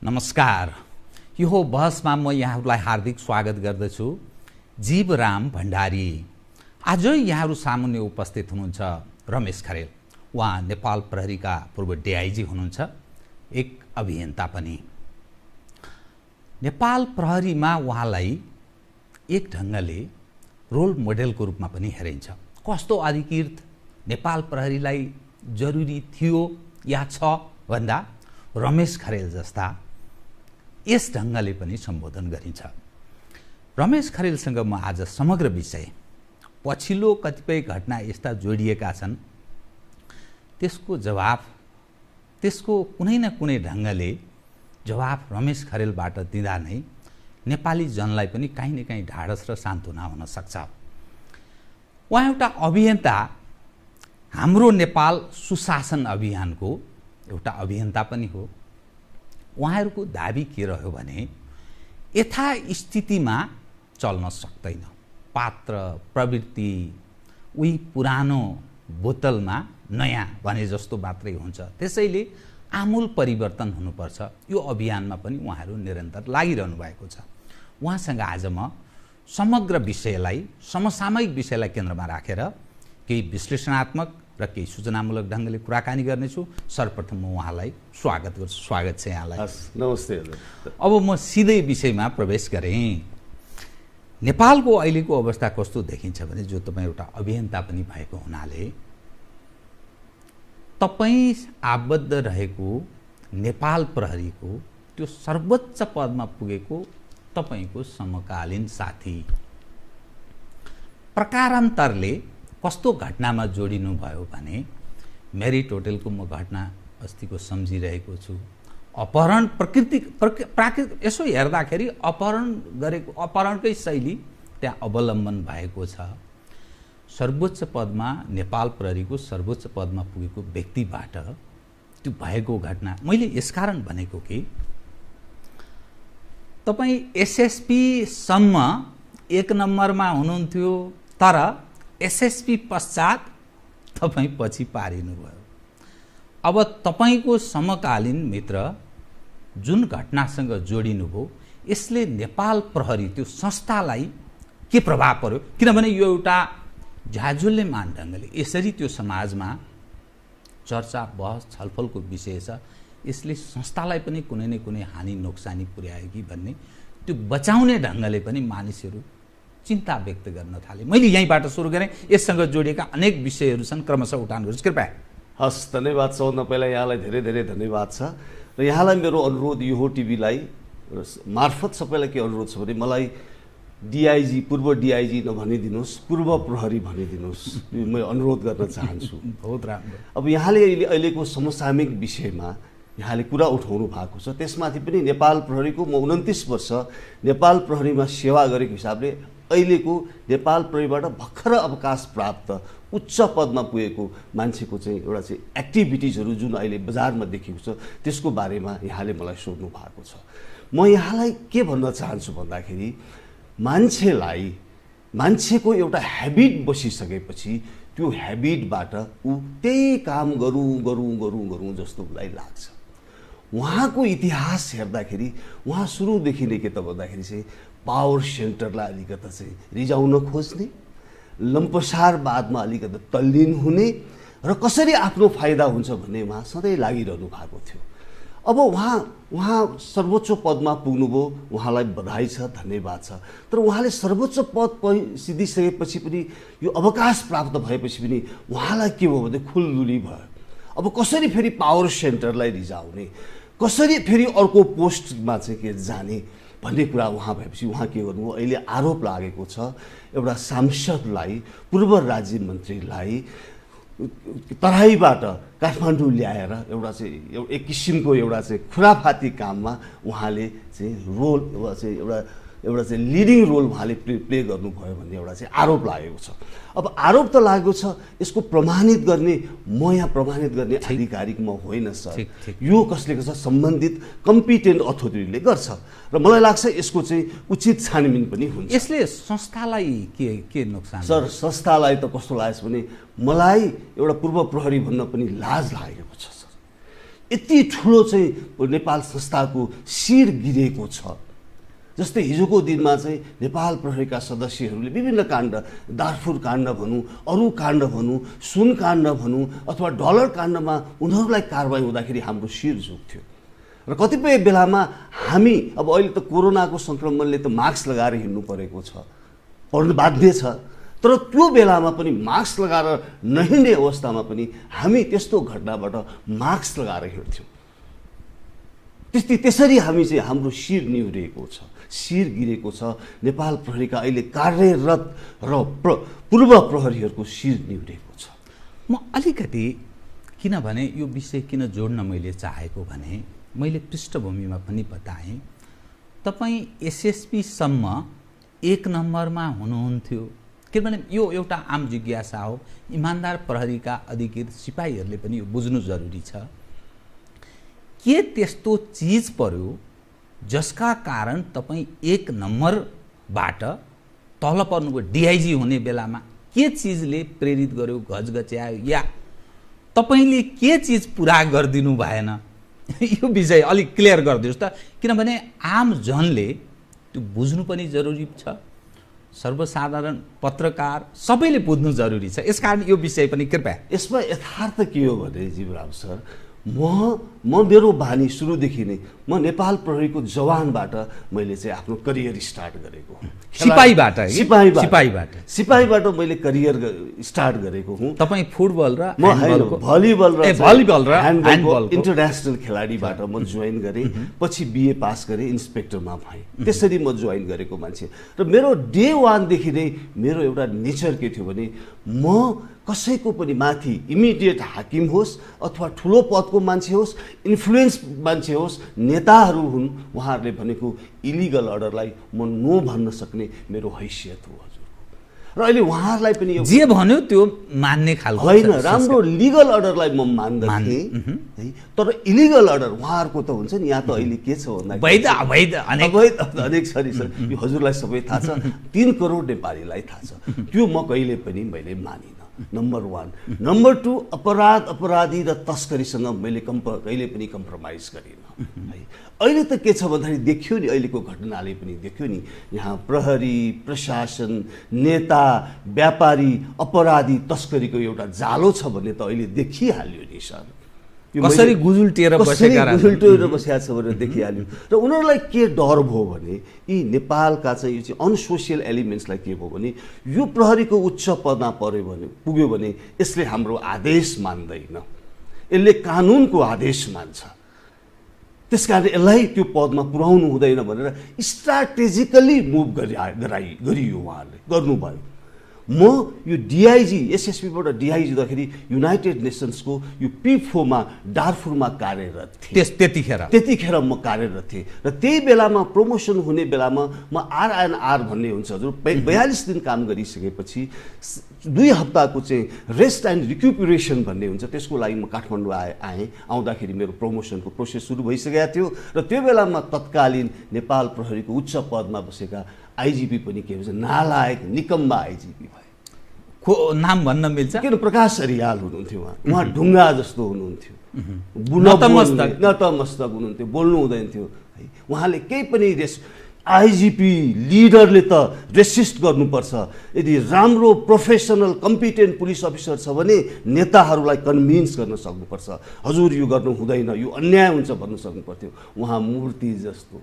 नमस्कार। यो बहसमा म यहाँहरूलाई हार्दिक स्वागत गर्दछु। जीवराम भण्डारी। आज यहाँहरू सामुन्ने उपस्थित हुनुहुन्छ रमेश खरेल। उहाँ नेपाल प्रहरीका पूर्व डिआइजी हुनुहुन्छ, एक अभियन्ता पनि। नेपाल प्रहरीमा उहाँलाई एक ढङ्गले रोल मोडेलको रूपमा पनि हेरिन्छ। कस्तो अधिकृत नेपाल प्रहरीलाई जरुरी थियो या छ भन्दा रमेश खरेल जस्ता यस ढङ्गले पनि सम्बोधन गरिन्छ। रमेश खरेलसँग म आज समग्र विषय, पछिल्लो कतिपय घटना यस्ता जोडिएका छन्, त्यसको जवाफ, त्यसको कुनै न कुनै ढङ्गले जवाफ रमेश खरेलबाट दिँदा नै नेपाली जनलाई पनि काहीँ न काहीँ ढाडस र सान्त्वना हुन सक्छ। उहाँ एउटा अभियन्ता, हाम्रो नेपाल सुशासन अभियानको एउटा अभियन्ता पनि हो। उहाँहरूको दाबी के रह्यो भने यथास्थितिमा चल्न सक्दैन। पात्र प्रवृत्ति उही पुरानो बोतलमा नयाँ भने जस्तो मात्रै हुन्छ। त्यसैले आमूल परिवर्तन हुनुपर्छ। यो अभियानमा पनि उहाँहरू निरन्तर लागिरहनु भएको छ। उहाँसँग आज म समग्र विषयलाई, समसामयिक विषयलाई केन्द्रमा राखेर केही विश्लेषणात्मक र केही सूचनामूलक ढङ्गले कुराकानी गर्नेछु। सर्वप्रथम म उहाँलाई स्वागत गर्छु। स्वागत छ यहाँलाई। नमस्ते। अब म सिधै विषयमा प्रवेश गरेँ। नेपालको अहिलेको अवस्था कस्तो देखिन्छ भने, जो तपाईँ एउटा अभियन्ता पनि भएको हुनाले तपाईँ आबद्ध रहेको नेपाल प्रहरीको त्यो सर्वोच्च पदमा पुगेको तपाईँको समकालीन साथी प्रकारान्तरले कस्तो घटनामा जोडिनु भयो भने, मेरिट होटलको म घटना अस्तिको सम्झिरहेको छु। अपहरण प्राकृतिक यसो हेर्दाखेरि अपहरण गरेको, अपहरणकै शैली त्यहाँ अवलम्बन भएको छ। सर्वोच्च पदमा, नेपाल प्रहरीको सर्वोच्च पदमा पुगेको व्यक्तिबाट त्यो भएको घटना मैले यसकारण भनेको कि तपाईँ एसएसपी सम्म एक नम्बरमा हुनुहुन्थ्यो, तर एसएसपी पश्चात तपाईँ पछि पारिनुभयो। अब तपाईँको समकालीन मित्र जुन घटनासँग जोडिनुभयो, यसले नेपाल प्रहरी त्यो संस्थालाई के प्रभाव पर्यो? किनभने यो एउटा झाझुल्यमान ढङ्गले यसरी त्यो समाजमा चर्चा, बहस, छलफलको विषय छ। यसले संस्थालाई पनि कुनै न कुनै हानि नोक्सानी पुर्यायो कि भन्ने त्यो बचाउने ढङ्गले पनि मानिसहरू चिन्ता व्यक्त गर्न थाले। मैले यहीँबाट सुरु गरेँ। यससँग जोडिएका अनेक विषयहरू छन्, क्रमशः उठान गर्छु कृपया। हस्, धन्यवाद। सबभन्दा पहिला यहाँलाई धेरै धेरै धन्यवाद छ। र यहाँलाई मेरो अनुरोध यो टिभीलाई मार्फत सबैलाई के अनुरोध छ भने, मलाई डिआइजी, पूर्व डिआइजी नभनिदिनुहोस्, पूर्व प्रहरी भनिदिनुहोस्। म अनुरोध गर्न चाहन्छु। बहुत राम्रो। अब यहाँले अहिलेको समसामयिक विषयमा यहाँले कुरा उठाउनु भएको छ, त्यसमाथि पनि नेपाल प्रहरीको म 29 वर्ष नेपाल प्रहरीमा सेवा गरेको हिसाबले अहिलेको नेपाल प्रहरीबाट भर्खर अवकाश प्राप्त उच्च पदमा पुगेको मान्छेको चाहिँ एउटा चाहिँ एक्टिभिटिजहरू जुन अहिले बजारमा देखिएको छ, त्यसको बारेमा यहाँले मलाई सोध्नु भएको छ। म यहाँलाई के भन्न चाहन्छु भन्दाखेरि, मान्छेको एउटा हेबिट बसिसकेपछि त्यो हेबिटबाट ऊ त्यही काम गरौँ जस्तो उसलाई लाग्छ। उहाँको इतिहास हेर्दाखेरि उहाँ सुरुदेखि नै के त भन्दाखेरि चाहिँ पावर सेन्टरलाई अलिकता चाहिँ रिजाउन खोज्ने, लम्पसारवादमा अलिकता तल्लीन हुने र कसरी आफ्नो फाइदा हुन्छ भन्ने उहाँ सधैँ लागिरहनु भएको थियो। अब उहाँ सर्वोच्च पदमा पुग्नुभयो, उहाँलाई बधाई छ, धन्यवाद छ। तर उहाँले सर्वोच्च पद सिद्धिसकेपछि पनि, यो अवकाश प्राप्त भएपछि पनि उहाँलाई के भयो भने खुलदुली भयो। अब कसरी फेरि पावर सेन्टरलाई रिजाउने, कसरी फेरि अर्को पोस्टमा चाहिँ के जाने भन्ने कुरा उहाँ भएपछि उहाँ के गर्नुभयो, अहिले आरोप लागेको छ एउटा सांसदलाई, पूर्व राज्य मन्त्रीलाई तराईबाट काठमाडौँ ल्याएर एउटा चाहिँ एक किसिमको एउटा चाहिँ खुराफाती काममा उहाँले चाहिँ रोल, एउटा चाहिँ लिडिङ रोल उहाँले प्ले गर्नुभयो भन्ने एउटा चाहिँ आरोप लागेको छ। अब आरोप त लागेको छ, यसको प्रमाणित गर्ने म यहाँ प्रमाणित गर्ने आधिकारिक म होइन सर। यो कसले गर्छ? सम्बन्धित कम्पिटेन्ट अथोरिटीले गर्छ र मलाई लाग्छ यसको चाहिँ उचित छानबिन पनि हुन्छ। यसले संस्थालाई के नोक्सान? सर, संस्थालाई त कस्तो लाग्छ भने, मलाई एउटा पूर्व प्रहरी भन्न पनि लाज लागेको छ सर। यति ठुलो चाहिँ नेपाल संस्थाको शिर गिरेको छ। जस्तै हिजोको दिनमा चाहिँ नेपाल प्रहरीका सदस्यहरूले विभिन्न काण्ड, दार्फुर काण्ड भनौँ, अरू काण्ड भनौँ, सुन काण्ड भनौँ अथवा डलर काण्डमा उनीहरूलाई कारबाही हुँदाखेरि हाम्रो शिर झुक्थ्यो। र कतिपय बेलामा हामी अब अहिले त कोरोनाको सङ्क्रमणले त मास्क लगाएर हिँड्नु परेको छ, पर्नु बाध्य छ, तर त्यो बेलामा पनि मास्क लगाएर नहिँड्ने अवस्थामा पनि हामी त्यस्तो घटनाबाट मास्क लगाएर हिँड्थ्यौँ। त्यसरी हामी चाहिँ हाम्रो शिर निहुरेको छ, शिर गिरेको छ। नेपाल प्रहरीका अहिले कार्यरत र पूर्व प्रहरीहरूको शिर निहुरेको छ। म अलिकति किनभने यो विषय किन जोड्न मैले चाहेको भने मैले पृष्ठभूमिमा पनि बताएँ, तपाईँ एसएसपीसम्म 1 नम्बरमा हुनुहुन्थ्यो। किनभने यो एउटा आम जिज्ञासा हो, इमान्दार प्रहरीका अधिकृत सिपाहीहरूले पनि यो बुझ्नु जरुरी छ। के त्यस्तो चिज पर्यो जसका कारण तपाईँ 1 नम्बरबाट तल पर्नुभयो? डिआइजी हुने बेलामा के चिजले प्रेरित गर्यो, घचघच्यायो, या तपाईँले के चिज पुरा गरिदिनु भएन? यो विषय अलिक क्लियर गरिदिनुहोस् त, किनभने आम जनले त्यो बुझ्नु पनि जरुरी छ, सर्वसाधारण पत्रकार सबैले बुझ्नु जरुरी छ। यसकारण यो विषय पनि कृपया। यसमा यथार्थ के हो भने जीवराम सर, म मेरो बानी सुरुदेखि नै म नेपाल प्रहरीको जवानबाट मैले चाहिँ आफ्नो करियर स्टार्ट गरेको हुँ। सिपाहीबाट मैले करियर स्टार्ट गरेको हुँ। तपाईँ फुटबल र भलिबल र ह्यान्डबलको इन्टरनेसनल खेलाडीबाट म जोइन गरेँ। पछि बिए पास गरेँ, इन्सपेक्टरमा भएँ। त्यसरी म जोइन गरेको मान्छे। र मेरो डे 1 देखि नै मेरो एउटा नेचर के थियो भने म कसैको पनि माथि इमिडिएट हाकिम होस् अथवा ठुलो पदको मान्छे होस्, इन्फ्लुएन्स मान्छे होस्, नेताहरू हुन्, उहाँहरूले भनेको इलिगल अर्डरलाई म नो भन्न सक्ने मेरो हैसियत हो हजुरको। र अहिले उहाँहरूलाई पनि जे भन्यो त्यो मान्ने खालको होइन, राम्रो लिगल अर्डरलाई म मान्दथेँ है। तर इलिगल अर्डर उहाँहरूको त हुन्छ नि। यहाँ त अहिले के छ भन्दा अनेक छरी छ, यो हजुरलाई सबै थाहा छ, 3 करोड नेपालीलाई थाहा छ। त्यो म कहिले पनि मैले मानिनँ, नम्बर 1। नम्बर 2, अपराधी र तस्करीसँग मैले कहिले पनि कम्प्रोमाइज गरिनँ है। अहिले त के छ भन्दाखेरि देखियो नि, अहिलेको घटनाले पनि देखियो नि, यहाँ प्रहरी, प्रशासन, नेता, व्यापारी, अपराधी, तस्करीको एउटा जालो छ भन्ने त अहिले देखिहाल्यो नि सर। कसरी गुजुल्टिएर बसेका छ भनेर देखिहाल्यो। र उनीहरूलाई के डर भयो भने यी नेपालका चाहिँ यो चाहिँ अनसोसियल एलिमेन्ट्सलाई के भयो भने यो प्रहरीको उच्च पदमा पुग्यो भने यसले हाम्रो आदेश मान्दैन, यसले कानुनको आदेश मान्छ, त्यसकारण यसलाई त्यो पदमा पुर्याउनु हुँदैन भनेर स्ट्राटेजिकली मुभ गरियो, उहाँहरूले गर्नुभयो। म यो डिआइजी, एसएसपीबाट डिआइजी हुँदाखेरि युनाइटेड नेसन्सको यो P4मा डार्फुरमा कार्यरत थिएँ। त्यतिखेर म कार्यरत थिएँ। र त्यही बेलामा प्रमोसन हुने बेलामा म RNR भन्ने हुन्छ हजुर, 42 दिन काम गरिसकेपछि 2 हप्ताको चाहिँ रेस्ट एन्ड रिक्युपरेसन भन्ने हुन्छ, त्यसको लागि म काठमाडौँ आएँ। आउँदाखेरि मेरो प्रमोसनको प्रोसेस सुरु भइसकेको थियो। र त्यो बेलामा तत्कालीन नेपाल प्रहरीको उच्च पदमा बसेका आइजिपी पनि के भन्छ, नालायक निकम्बा आइजिपी भए। नाम भन्न मिल्छ? किन प्रकाश अरियाल हुनुहुन्थ्यो, उहाँ ढुङ्गा जस्तो हुनुहुन्थ्यो, नतमस्तक हुनुहुन्थ्यो, बोल्नु हुँदैन थियो है। उहाँले केही पनि आइजिपी लिडरले त रेसिस्ट गर्नुपर्छ। यदि राम्रो प्रोफेसनल कम्पिटेन्ट पुलिस अफिसर छ भने नेताहरूलाई कन्भिन्स गर्न सक्नुपर्छ, हजुर यो गर्नु हुँदैन, यो अन्याय हुन्छ भन्नु सक्नुपर्थ्यो। उहाँ मूर्ति जस्तो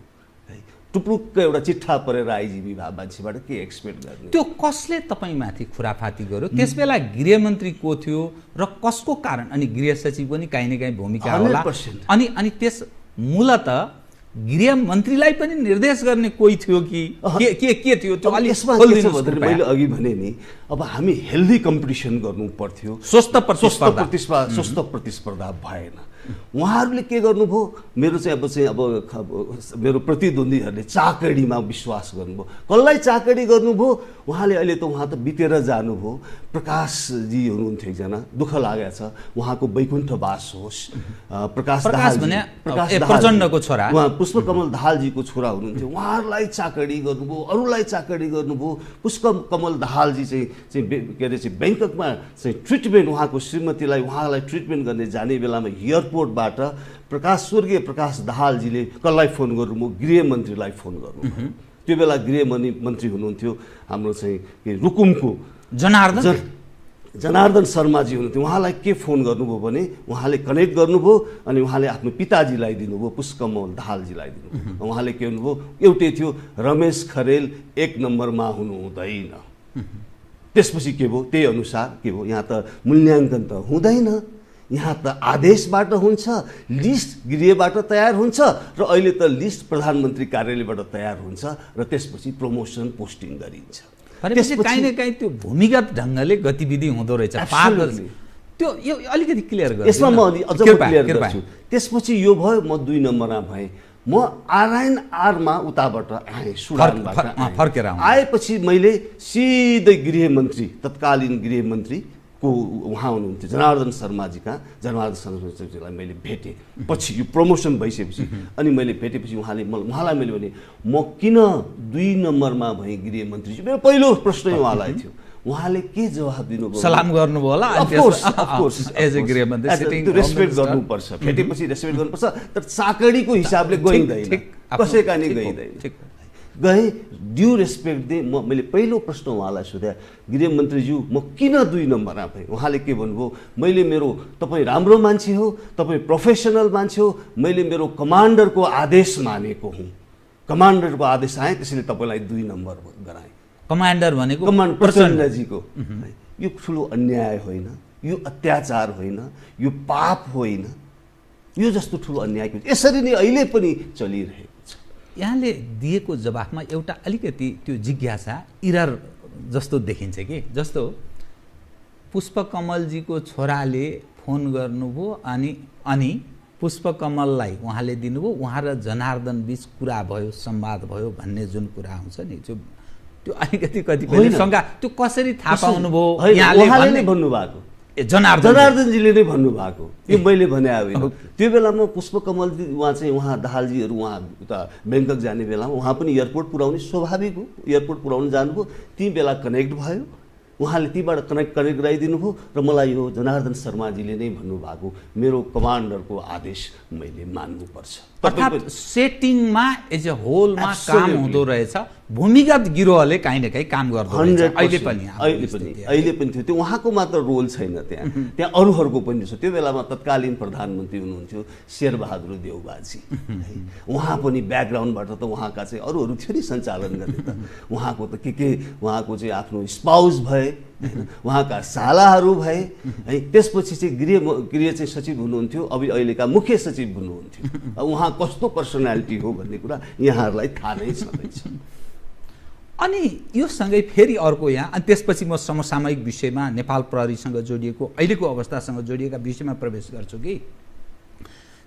है, टुप्लुक्क एउटा चिट्ठा परेर आइजिपी मान्छेबाट के एक्सपेक्ट गर्ने? त्यो कसले तपाईँमाथि खुराफाती गर्यो? त्यसबेला गृहमन्त्री को थियो र कसको कारण? अनि गृह सचिव पनि काहीँ न काहीँ भूमिका होला। अनि त्यस मूलत गृहमन्त्रीलाई पनि निर्देश गर्ने कोही थियो कि के थियो? त्यो अलि मैले अघि भने नि, अब हामी हेल्दी कम्पिटिसन गर्नु पर्थ्यो, स्वस्थ प्रतिस्पर्धा भएन। उहाँहरूले के गर्नुभयो, मेरो चाहिँ अब मेरो प्रतिद्वन्द्वीहरूले चाकडीमा विश्वास गर्नुभयो। कसलाई चाकडी गर्नुभयो? उहाँले अहिले त उहाँ त बितेर जानुभयो, प्रकाशजी हुनुहुन्थ्यो एकजना, दुःख लागेको छ, उहाँको वैकुण्ठवास होस्। प्रचण्डको छोरा, उहाँ पुष्पकमल दाहालजीको छोरा हुनुहुन्थ्यो, उहाँहरूलाई चाकडी गर्नुभयो, अरूलाई चाकडी गर्नुभयो। पुष्पकमल दाहालजी चाहिँ के अरे चाहिँ ब्याङ्ककमा चाहिँ ट्रिटमेन्ट, उहाँको श्रीमतीलाई उहाँलाई ट्रिटमेन्ट गर्ने जाने बेलामा एयरपोर्ट एयरपोर्टबाट स्वर्गीय प्रकाश दाहालजीले कसलाई फोन गर्नुभयो? गृहमन्त्रीलाई फोन गर्नुभयो। त्यो बेला गृहमन्त्री हुनुहुन्थ्यो हाम्रो चाहिँ रुकुमको जनार्दन शर्माजी हुनुहुन्थ्यो। उहाँलाई के फोन गर्नुभयो भने उहाँले कनेक्ट गर्नुभयो अनि उहाँले आफ्नो पिताजीलाई दिनुभयो, पुष्पकमल दाहालजीलाई दिनुभयो। उहाँले के भन्नुभयो? एउटै थियो, रमेश खरेल 1 नम्बरमा हुनु हुँदैन। त्यसपछि के भयो? त्यही अनुसार के भयो? यहाँ त मूल्याङ्कन त हुँदैन, यहाँ त आदेशबाट हुन्छ, लिस्ट गृहबाट तयार हुन्छ र अहिले त लिस्ट प्रधानमन्त्री कार्यालयबाट तयार हुन्छ र त्यसपछि प्रमोसन पोस्टिङ गरिन्छ। त्यसपछि काहीँ न काहीँ त्यो भूमिगत ढङ्गले गतिविधि हुँदो रहेछ। त्यो यो अलिकति क्लियर गर्नु। यसमा म अझ क्लियर गर्छु। त्यसपछि यो भयो, म 2 नम्बरमा भएँ। म आरएनआरमा उताबाट आएँ, सुडानबाट फर्केर आएपछि मैले सिधै गृहमन्त्री, तत्कालीन गृहमन्त्री को उहाँ हुनुहुन्थ्यो जनार्दन शर्माजीलाई मैले भेटेँ। पछि यो प्रमोसन भइसकेपछि अनि मैले भेटेपछि उहाँलाई मैले भने म किन 2 नम्बरमा भएँ गृहमन्त्री? मेरो पहिलो प्रश्न उहाँलाई थियो। उहाँले के जवाब दिनुभयो? सलाम गर्नुभयो होला। एज ए गृहमन्त्री रेस्पेक्ट गर्नुपर्छ, भेटेपछि रेस्पेक्ट गर्नुपर्छ, तर चाकडीको हिसाबले गइँदैन, कसैका नि गइँदैन। गएँ, ड्यु रेस्पेक्ट दिएँ। मैले पहिलो प्रश्न उहाँलाई सोधेँ, गृहमन्त्रीज्यू म किन 2 नम्बरमा भएँ? उहाँले के भन्नुभयो? तपाईँ राम्रो मान्छे हो, तपाईँ प्रोफेसनल मान्छे हो, मैले मेरो कमान्डरको आदेश मानेको हुँ, कमान्डरको आदेश आएँ, त्यसैले तपाईँलाई 2 नम्बर गराएँ। कमान्डर भनेको प्रचण्डजीको। यो ठुलो अन्याय होइन, यो अत्याचार होइन, यो पाप होइन, यो जस्तो ठुलो अन्याय यसरी नै अहिले पनि चलिरहेको छ। यहाँले दिएको जवाफमा एउटा अलिकति त्यो जिज्ञासा इरर जस्तो देखिन्छ कि, जस्तो पुष्पकमलजीको छोराले फोन गर्नुभयो अनि पुष्पकमललाई उहाँले दिनुभयो, उहाँ र जनार्दन बीच कुरा भयो, संवाद भयो भन्ने जुन कुरा हुन्छ नि, त्यो अलिकति कतिपय शङ्का, त्यो कसरी थाहा पाउनुभयो? यहाँले नै भन्नुभएको, जनार्दनजीले नै भन्नुभएको, यो मैले भने होइन। त्यो बेलामा पुष्पकमल उहाँ दाहालजीहरू उहाँ उता ब्याङ्कक जाने बेलामा उहाँ पनि एयरपोर्ट पुर्याउने स्वाभाविक हो, एयरपोर्ट पुर्याउनु जानुभयो। ती बेला कनेक्ट भयो, उहाँले तीबाट कनेक्ट गराइदिनु भयो र मलाई यो जनार्दन शर्माजीले नै भन्नुभएको, मेरो कमान्डरको आदेश मैले मान्नुपर्छ। अर्थात् सेटिङमा एज ए होलमा काम हुँदो रहेछ, भूमिगत गिरोहले काहीँ न काहीँ काम गर्दो रहेछ। अहिले पनि थियो। त्यो उहाँको मात्र रोल छैन, त्यहाँ अरूहरूको पनि छ। त्यो बेलामा तत्कालीन प्रधानमन्त्री हुनुहुन्थ्यो शेरबहादुर देउबाजी, उहाँ पनि ब्याकग्राउन्डबाट त उहाँका चाहिँ अरूहरू थियो नि सञ्चालन गर्ने त, उहाँको त के उहाँको चाहिँ आफ्नो स्पाउस भए, उहाँका सालाहरू भए है। त्यसपछि चाहिँ गृह चाहिँ सचिव हुनुहुन्थ्यो, अहिलेका मुख्य सचिव हुनुहुन्थ्यो। उहाँ कस्तो पर्सनालिटी हो भन्ने कुरा यहाँहरूलाई थाहा नै छँदैछ। अनि यो सँगै फेरि अर्को यहाँ, अनि त्यसपछि म समसामयिक विषयमा नेपाल प्रहरीसँग जोडिएको अहिलेको अवस्थासँग जोडिएका विषयमा प्रवेश गर्छु कि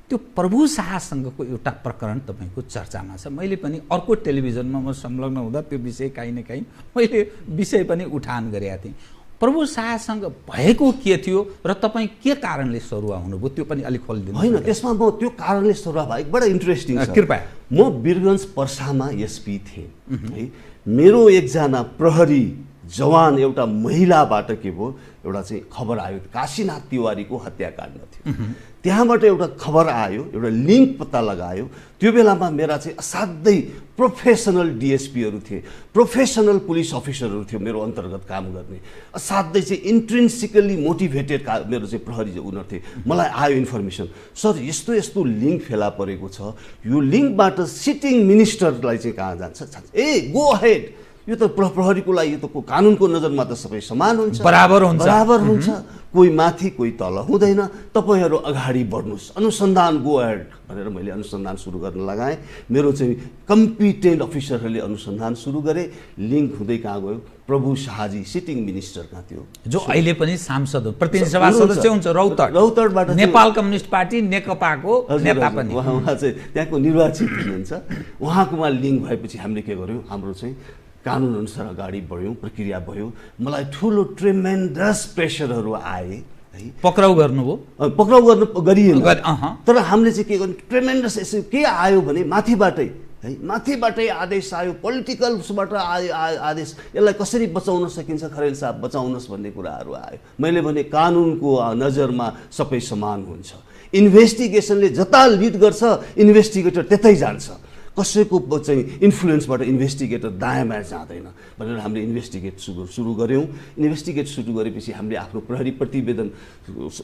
त्यो प्रभु शाहसँगको एउटा प्रकरण तपाईँको चर्चामा छ। मैले पनि अर्को टेलिभिजनमा म संलग्न हुँदा त्यो विषय काहीँ न काहीँ मैले विषय पनि उठान गरेका थिएँ। प्रभु शाहसँग भएको के थियो र तपाईँ के कारणले सरुवा हुनुभयो, त्यो पनि अलिक खोलिदिनु। होइन, त्यसमा म त्यो कारणले सरुवा भएको बडा इन्ट्रेस्टिङ छ। कृपया। म वीरगञ्ज पर्सामा एसपी थिएँ है। मेरो एकजना प्रहरी जवान एउटा महिलाबाट के भयो, एउटा चाहिँ खबर आयो, काशीनाथ तिवारीको हत्याकाण्ड थियो। त्यहाँबाट एउटा खबर आयो, एउटा लिङ्क पत्ता लगायो। त्यो बेलामा मेरा चाहिँ असाध्यै प्रोफेसनल डिएसपीहरू थिए, प्रोफेसनल पुलिस अफिसरहरू थियो मेरो अन्तर्गत काम गर्ने, असाध्यै चाहिँ इन्ट्रिन्सिकली मोटिभेटेड मेरो चाहिँ प्रहरी उनीहरू थिए। मलाई आयो इन्फर्मेसन, सर यस्तो यस्तो लिङ्क फेला परेको छ, यो लिङ्कबाट सिटिङ मिनिस्टरलाई चाहिँ कहाँ जान्छ? ए गो अहेड, यो त प्रहरीको लागि यो त कानुनको नजरमा त सबै समान हुन्छ, बराबर हुन्छ, कोही माथि कोही तल हुँदैन, तपाईँहरू अगाडि बढ्नुहोस्, अनुसन्धान गो अहेड भनेर मैले अनुसन्धान सुरु गर्न लगाएँ। मेरो चाहिँ कम्पिटेन्ट अफिसरहरूले अनुसन्धान सुरु गरे। लिङ्क हुँदै कहाँ गयो? प्रभु शाहजी सिटिङ मिनिस्टर कहाँ थियो, जो अहिले पनि सांसद हो, प्रतिनिधि सभा सदस्य हुन्छ, रौतहटबाट नेपाल कम्युनिस्ट पार्टी नेकपाको नेता पनि। उहाँ चाहिँ त्यहाँको निर्वाचित हुनुहुन्छ। उहाँकोमा लिङ्क भएपछि हामीले के गर्यौँ, हाम्रो चाहिँ कानुन अनुसार अगाडि बढ्यौँ, प्रक्रिया भयो। मलाई ठुलो ट्रेमेन्डस प्रेसरहरू आए है। पक्राउ गर्नुभयो? पक्राउ गरिएन, तर हामीले चाहिँ के गर्नु, ट्रेमेन्डस यसो के आयो भने माथिबाटै है माथिबाटै आदेश आयो, पोलिटिकल उसबाट आदेश, यसलाई कसरी बचाउन सकिन्छ खरेल साहब बचाउनुहोस् भन्ने कुराहरू आयो। मैले भने कानुनको नजरमा सबै समान हुन्छ। इन्भेस्टिगेसनले जता लिड गर्छ इन्भेस्टिगेटर त्यतै जान्छ। कसैको चाहिँ इन्फ्लुएन्सबाट इन्भेस्टिगेटर दायाँ बायाँ जाँदैन भनेर हामीले इन्भेस्टिगेट सुरु गऱ्यौँ। इन्भेस्टिगेट सुरु गरेपछि हामीले आफ्नो प्रहरी प्रतिवेदन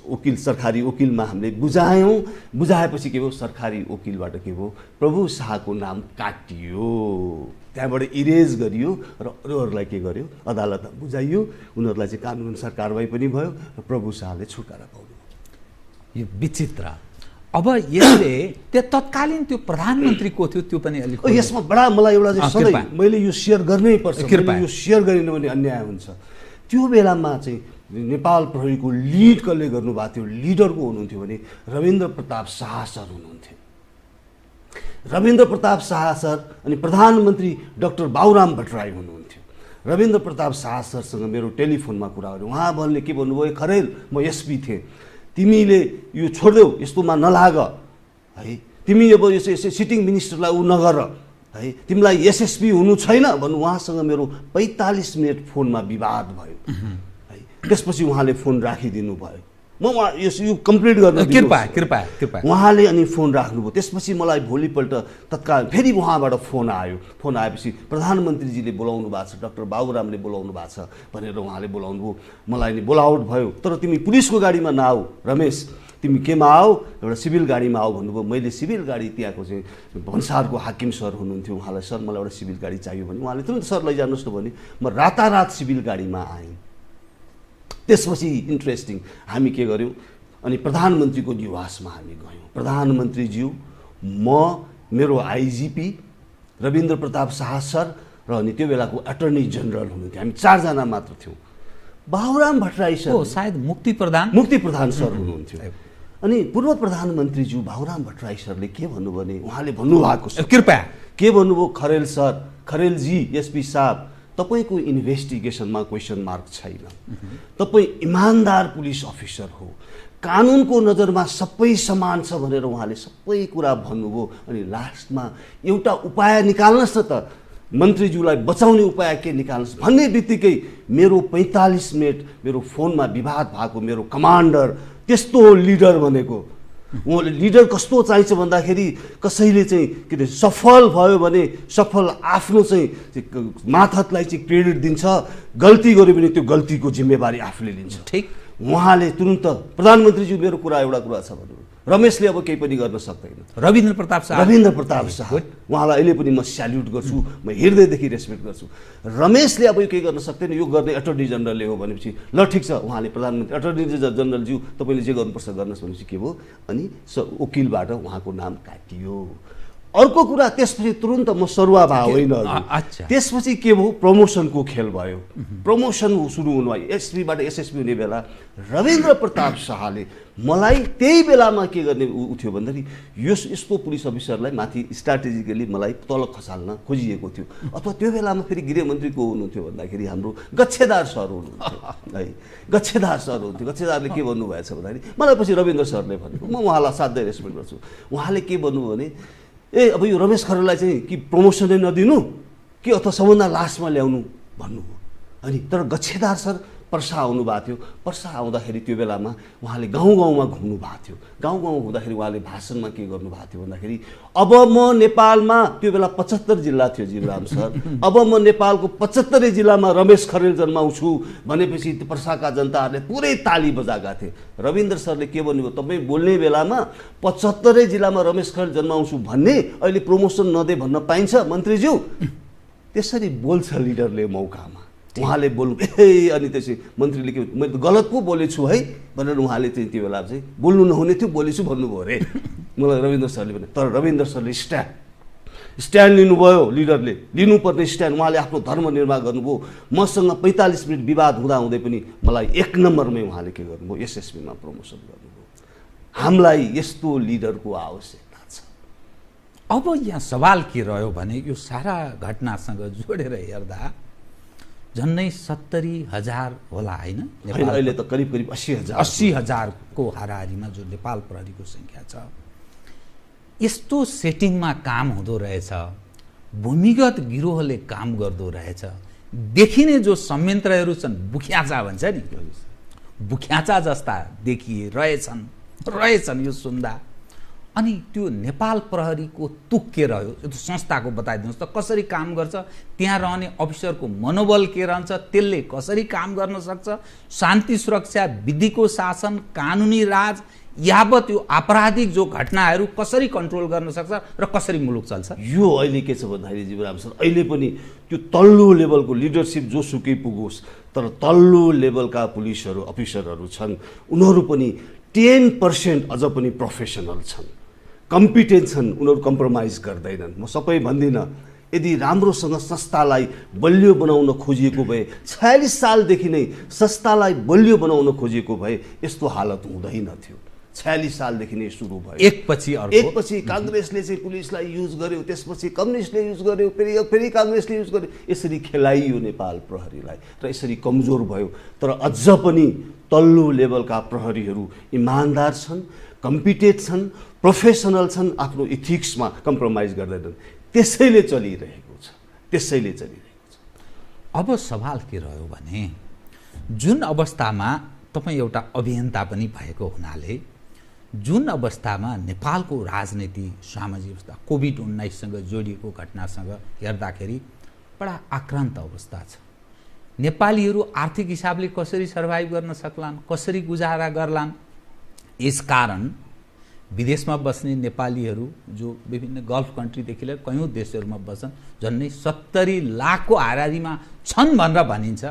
वकिल सरकारी वकिलमा हामीले बुझायौँ। बुझाएपछि के भयो, सरकारी वकिलबाट के भयो, प्रभु शाहको नाम काटियो, त्यहाँबाट इरेज गरियो र अरूहरूलाई के गर्यो, अदालतमा बुझाइयो। उनीहरूलाई चाहिँ कानुनअनुसार कारवाही पनि भयो र प्रभु शाहले छुटकारा पाउनु। यो विचित्र। अब यसले त्यो तत्कालीन त्यो प्रधानमन्त्रीको थियो त्यो पनि अलिक यसमा बडा मलाई एउटा चाहिँ सधैँ मैले यो सेयर गर्नै पर्छ, यो सेयर गरेन भने अन्याय हुन्छ। त्यो बेलामा चाहिँ नेपाल प्रहरीको लिड कसले गर्नुभएको थियो, लिडरको हुनुहुन्थ्यो भने रविन्द्र प्रताप शाह सर हुनुहुन्थ्यो। रविन्द्र प्रताप शाह सर अनि प्रधानमन्त्री डाक्टर बाबुराम भट्टराई हुनुहुन्थ्यो। रविन्द्र प्रताप शाह सरसँग मेरो टेलिफोनमा कुरा गरेँ। उहाँ भन्ने के भन्नुभयो, खरेल म एसपी थिएँ, तिमीले यो छोड्देऊ, यस्तोमा नलाग है, तिमी अब यसो सिटिङ मिनिस्टरलाई ऊ नगर है, तिमीलाई एसएसपी हुनु छैन भन्नु। उहाँसँग मेरो 45 मिनट फोनमा विवाद भयो है। त्यसपछि उहाँले फोन राखिदिनु भयो। म यो कम्प्लिट गर्न कृपया उहाँले अनि फोन राख्नुभयो। त्यसपछि मलाई भोलिपल्ट तत्काल फेरि उहाँबाट फोन आयो। फोन आएपछि प्रधानमन्त्रीजीले बोलाउनु भएको छ, डाक्टर बाबुरामले बोलाउनु भएको छ भनेर उहाँले बोलाउनु भयो। मलाई नि बोलाउट भयो, तर तिमी पुलिसको गाडीमा नआऊ रमेश, तिमी केमा आऊ, एउटा सिभिल गाडीमा आऊ भन्नुभयो। मैले सिभिल गाडी त्यहाँको चाहिँ भन्सारको हाकिम सर हुनुहुन्थ्यो, उहाँलाई सर मलाई एउटा सिभिल गाडी चाहियो भने उहाँले तुरन्त सर लैजानुहोस् न भने म रातारात सिभिल गाडीमा आएँ। त्यसपछि इन्ट्रेस्टिङ हामी के गर्यौँ, अनि प्रधानमन्त्रीको निवासमा हामी गयौँ। प्रधानमन्त्रीज्यू, म, मेरो आइजिपी रविन्द्र प्रताप शाह सर र अनि त्यो बेलाको एटर्नी जनरल हुनुहुन्थ्यो। हामी 4 जना मात्र थियौँ। बाबुराम भट्टराई सर सायद मुक्ति प्रधान सर हुनुहुन्थ्यो। अनि पूर्व प्रधानमन्त्रीज्यू बाबुराम भट्टराई सरले के भन्नुभयो भने उहाँले भन्नुभएको छ, कृपया के भन्नुभयो, खरेल सर, खरेलजी, एसपी साहब, तपाईको इन्भेस्टिगेसनमा क्वेसन मार्क छैन। तपाईँ इमान्दार पुलिस अफिसर हो, कानुनको नजरमा सबै समान छ भनेर उहाँले सबै कुरा भन्नुभयो। अनि लास्टमा एउटा उपाय निकाल्नुहोस् न त, मन्त्रीज्यूलाई बचाउने उपाय के निकाल्नुहोस् भन्ने बित्तिकै मेरो 45 मिनट मेरो फोनमा विवाद भएको मेरो कमान्डर, त्यस्तो लिडर भनेको उहाँले लिडर कस्तो चाहिन्छ भन्दाखेरि कसैले चाहिँ के अरे सफल भयो भने सफल आफ्नो चाहिँ माथतलाई चाहिँ क्रेडिट दिन्छ, गल्ती गर्यो भने त्यो गल्तीको जिम्मेवारी आफूले लिन्छ। ठिक। उहाँले तुरन्त प्रधानमन्त्रीज्यू मेरो कुरा एउटा कुरा छ भन्नु, रमेशले अब केही पनि गर्न सक्दैन। रविन्द्र प्रताप शाह उहाँलाई अहिले पनि म स्याल्युट गर्छु, म हृदयदेखि रेस्पेक्ट गर्छु। रमेशले अब यो केही गर्न सक्दैन, यो गर्ने एटर्नी जनरलले हो भनेपछि ल ठिक छ, उहाँले प्रधानमन्त्री एटर्नी जनरलज्यू तपाईँले जे गर्नुपर्छ गर्नुहोस् भनेपछि के भयो, अनि वकिलबाट उहाँको नाम काटियो। अर्को कुरा त्यसपछि तुरन्त म सरुवा भए होइन, त्यसपछि के भयो, प्रमोसनको खेल भयो। प्रमोसन सुरु हुनु भयो, एसपीबाट एसएसपी हुने बेला रविन्द्र प्रताप शाहले मलाई त्यही बेलामा के गर्ने थियो भन्दाखेरि यस्तो पुलिस अफिसरलाई माथि स्ट्राटेजिकली मलाई तल खसाल्न खोजिएको थियो। अथवा त्यो बेलामा फेरि गृहमन्त्री को हुनुहुन्थ्यो भन्दाखेरि हाम्रो गच्छेदार सर हुनुहुन्थ्यो है, गच्छेदार सर हुनुहुन्थ्यो। गच्छेदारले के भन्नुभएछ भन्दाखेरि मलाई पछि रविन्द्र सरले भनेको, म उहाँलाई साध्यै रेस्पेक्ट गर्छु। उहाँले के भन्नुभयो भने अब यो रमेश खरेललाई चाहिँ कि प्रमोसनै नदिनु कि अथवा सबभन्दा लास्टमा ल्याउनु भन्नुभयो। अनि तर गच्छेदार सर पर्सा आउनु भएको थियो। पर्सा आउँदाखेरि त्यो बेलामा उहाँले गाउँ गाउँमा घुम्नु भएको थियो। गाउँ गाउँमा हुँदाखेरि उहाँले भाषणमा के गर्नुभएको थियो भन्दाखेरि अब म नेपालमा, त्यो बेला 75 जिल्ला थियो जीवराम सर, अब म नेपालको 75 जिल्लामा रमेश खरेल जन्माउँछु भनेपछि पर्साका जनताहरूले पुरै ताली बजाएका थिए। रविन्द्र सरले के भन्नुभयो, तपाईँ बोल्ने बेलामा 75 जिल्लामा रमेश खरेल जन्माउँछु भन्ने अहिले प्रमोसन नदे भन्न पाइन्छ मन्त्रीज्यू? त्यसरी बोल्छ लिडरले मौकामा। उहाँले बोल्नु अनि त्यसै मन्त्रीले के मैले गलत पो बोलेछु है भनेर उहाँले चाहिँ त्यो बेला चाहिँ बोल्नु नहुने थियो बोलेछु भन्नुभयो अरे मलाई रविन्द्र सरले भने। तर रविन्द्र सरले स्ट्यान्ड लिनुभयो, लिडरले लिनुपर्ने स्ट्यान्ड, उहाँले आफ्नो धर्म निर्वाह गर्नुभयो। मसँग 45 मिनट विवाद हुँदै पनि मलाई 1 नम्बरमै उहाँले के गर्नुभयो, एसएसपीमा प्रमोसन गर्नुभयो। हामीलाई यस्तो लिडरको आवश्यकता छ। अब यहाँ सवाल के रह्यो भने यो सारा घटनासँग जोडेर हेर्दा झन्डै 70,000 होला होइन, अहिले त करिब 80,000 को हाराहारीमा जो नेपाल प्रहरीको संख्या छ। यस्तो सेटिङमा काम हुँदो रहेछ भूमिगत गिरोहले काम गर्दो रहेछ। देखिने जो संयन्त्रहरू छन् बुख्याचा भन्छ नि, बुख्याचा जस्ता देखिए रहेछन् यो सुन्दा। अनि त्यो नेपाल प्रहरीको तुक के रह्यो यो त संस्थाको बताइदिनुहोस् त, कसरी काम गर्छ, त्यहाँ रहने अफिसरको मनोबल के रहन्छ, त्यसले कसरी काम गर्न सक्छ, शान्ति सुरक्षा, विधिको शासन, कानुनी राज यावत यो आपराधिक जो घटनाहरू कसरी कन्ट्रोल गर्न सक्छ र कसरी मुलुक चल्छ। यो अहिले के छ भन्दाखेरि जीवराम सर, अहिले पनि त्यो तल्लो लेभलको लिडरसिप जोसुकै पुगोस्, तर तल्लो लेभलका पुलिसहरू अफिसरहरू छन् उनीहरू पनि 10% अझ पनि प्रोफेसनल छन्, कम्पिटेन्ट छन्, उनीहरू कम्प्रोमाइज गर्दैनन्। म सबै भन्दिनँ, यदि राम्रोसँग संस्थालाई बलियो बनाउन खोजिएको भए 46 सालदेखि नै संस्थालाई बलियो बनाउन खोजिएको भए यस्तो हालत हुँदैन थियो। 46 सालदेखि नै सुरु भयो, एकपछि काङ्ग्रेसले चाहिँ पुलिसलाई युज गर्यो, त्यसपछि कम्युनिस्टले युज गर्यो, फेरि काङ्ग्रेसले युज गर्यो, यसरी खेलाइयो नेपाल प्रहरीलाई र यसरी कमजोर भयो। तर अझ पनि तल्लो लेभलका प्रहरीहरू इमान्दार छन्, कम्पिटेन्ट छन्, प्रोफेसनल छन्, आफ्नो इथिक्समा कम्प्रोमाइज गर्दैनन्, त्यसैले चलिरहेको छ। अब सवाल के रह्यो भने जुन अवस्थामा तपाईँ एउटा अभियन्ता पनि भएको हुनाले जुन अवस्थामा नेपालको राजनीति सामाजिक अवस्था कोभिड-19सँग जोडिएको घटनासँग हेर्दाखेरि बडा आक्रान्त अवस्था छ। नेपालीहरू आर्थिक हिसाबले कसरी सर्भाइभ गर्न सक्लान्, कसरी गुजारा गर्लान्, यसकारण विदेशमा बस्ने नेपालीहरू जो विभिन्न गल्फ कन्ट्रीदेखि लिएर कयौँ देशहरूमा बस्छन्, झन्डै 70 लाखको हाराहारीमा छन् भनेर भनिन्छ।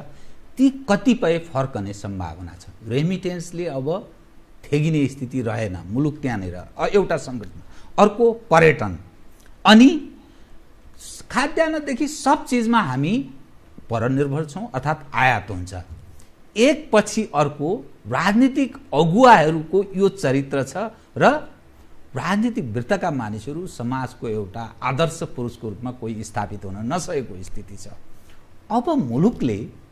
ती कतिपय फर्कने सम्भावना छ। रेमिटेन्सले अब ठेगिने स्थिति रहेन, मुलुक त्यहाँनिर एउटा सङ्कटमा, अर्को पर्यटन, अनि खाद्यान्नदेखि सब चिजमा हामी परनिर्भर छौँ, अर्थात् आयात हुन्छ। एक पछि अर्को राजनीतिक अगुवाहरूको यो चरित्र छ र राजनीतिक वृत्तका मानिसहरू समाजको एउटा आदर्श पुरुषको रूपमा कोही स्थापित हुन नसकेको स्थिति छ। अब मुलुकले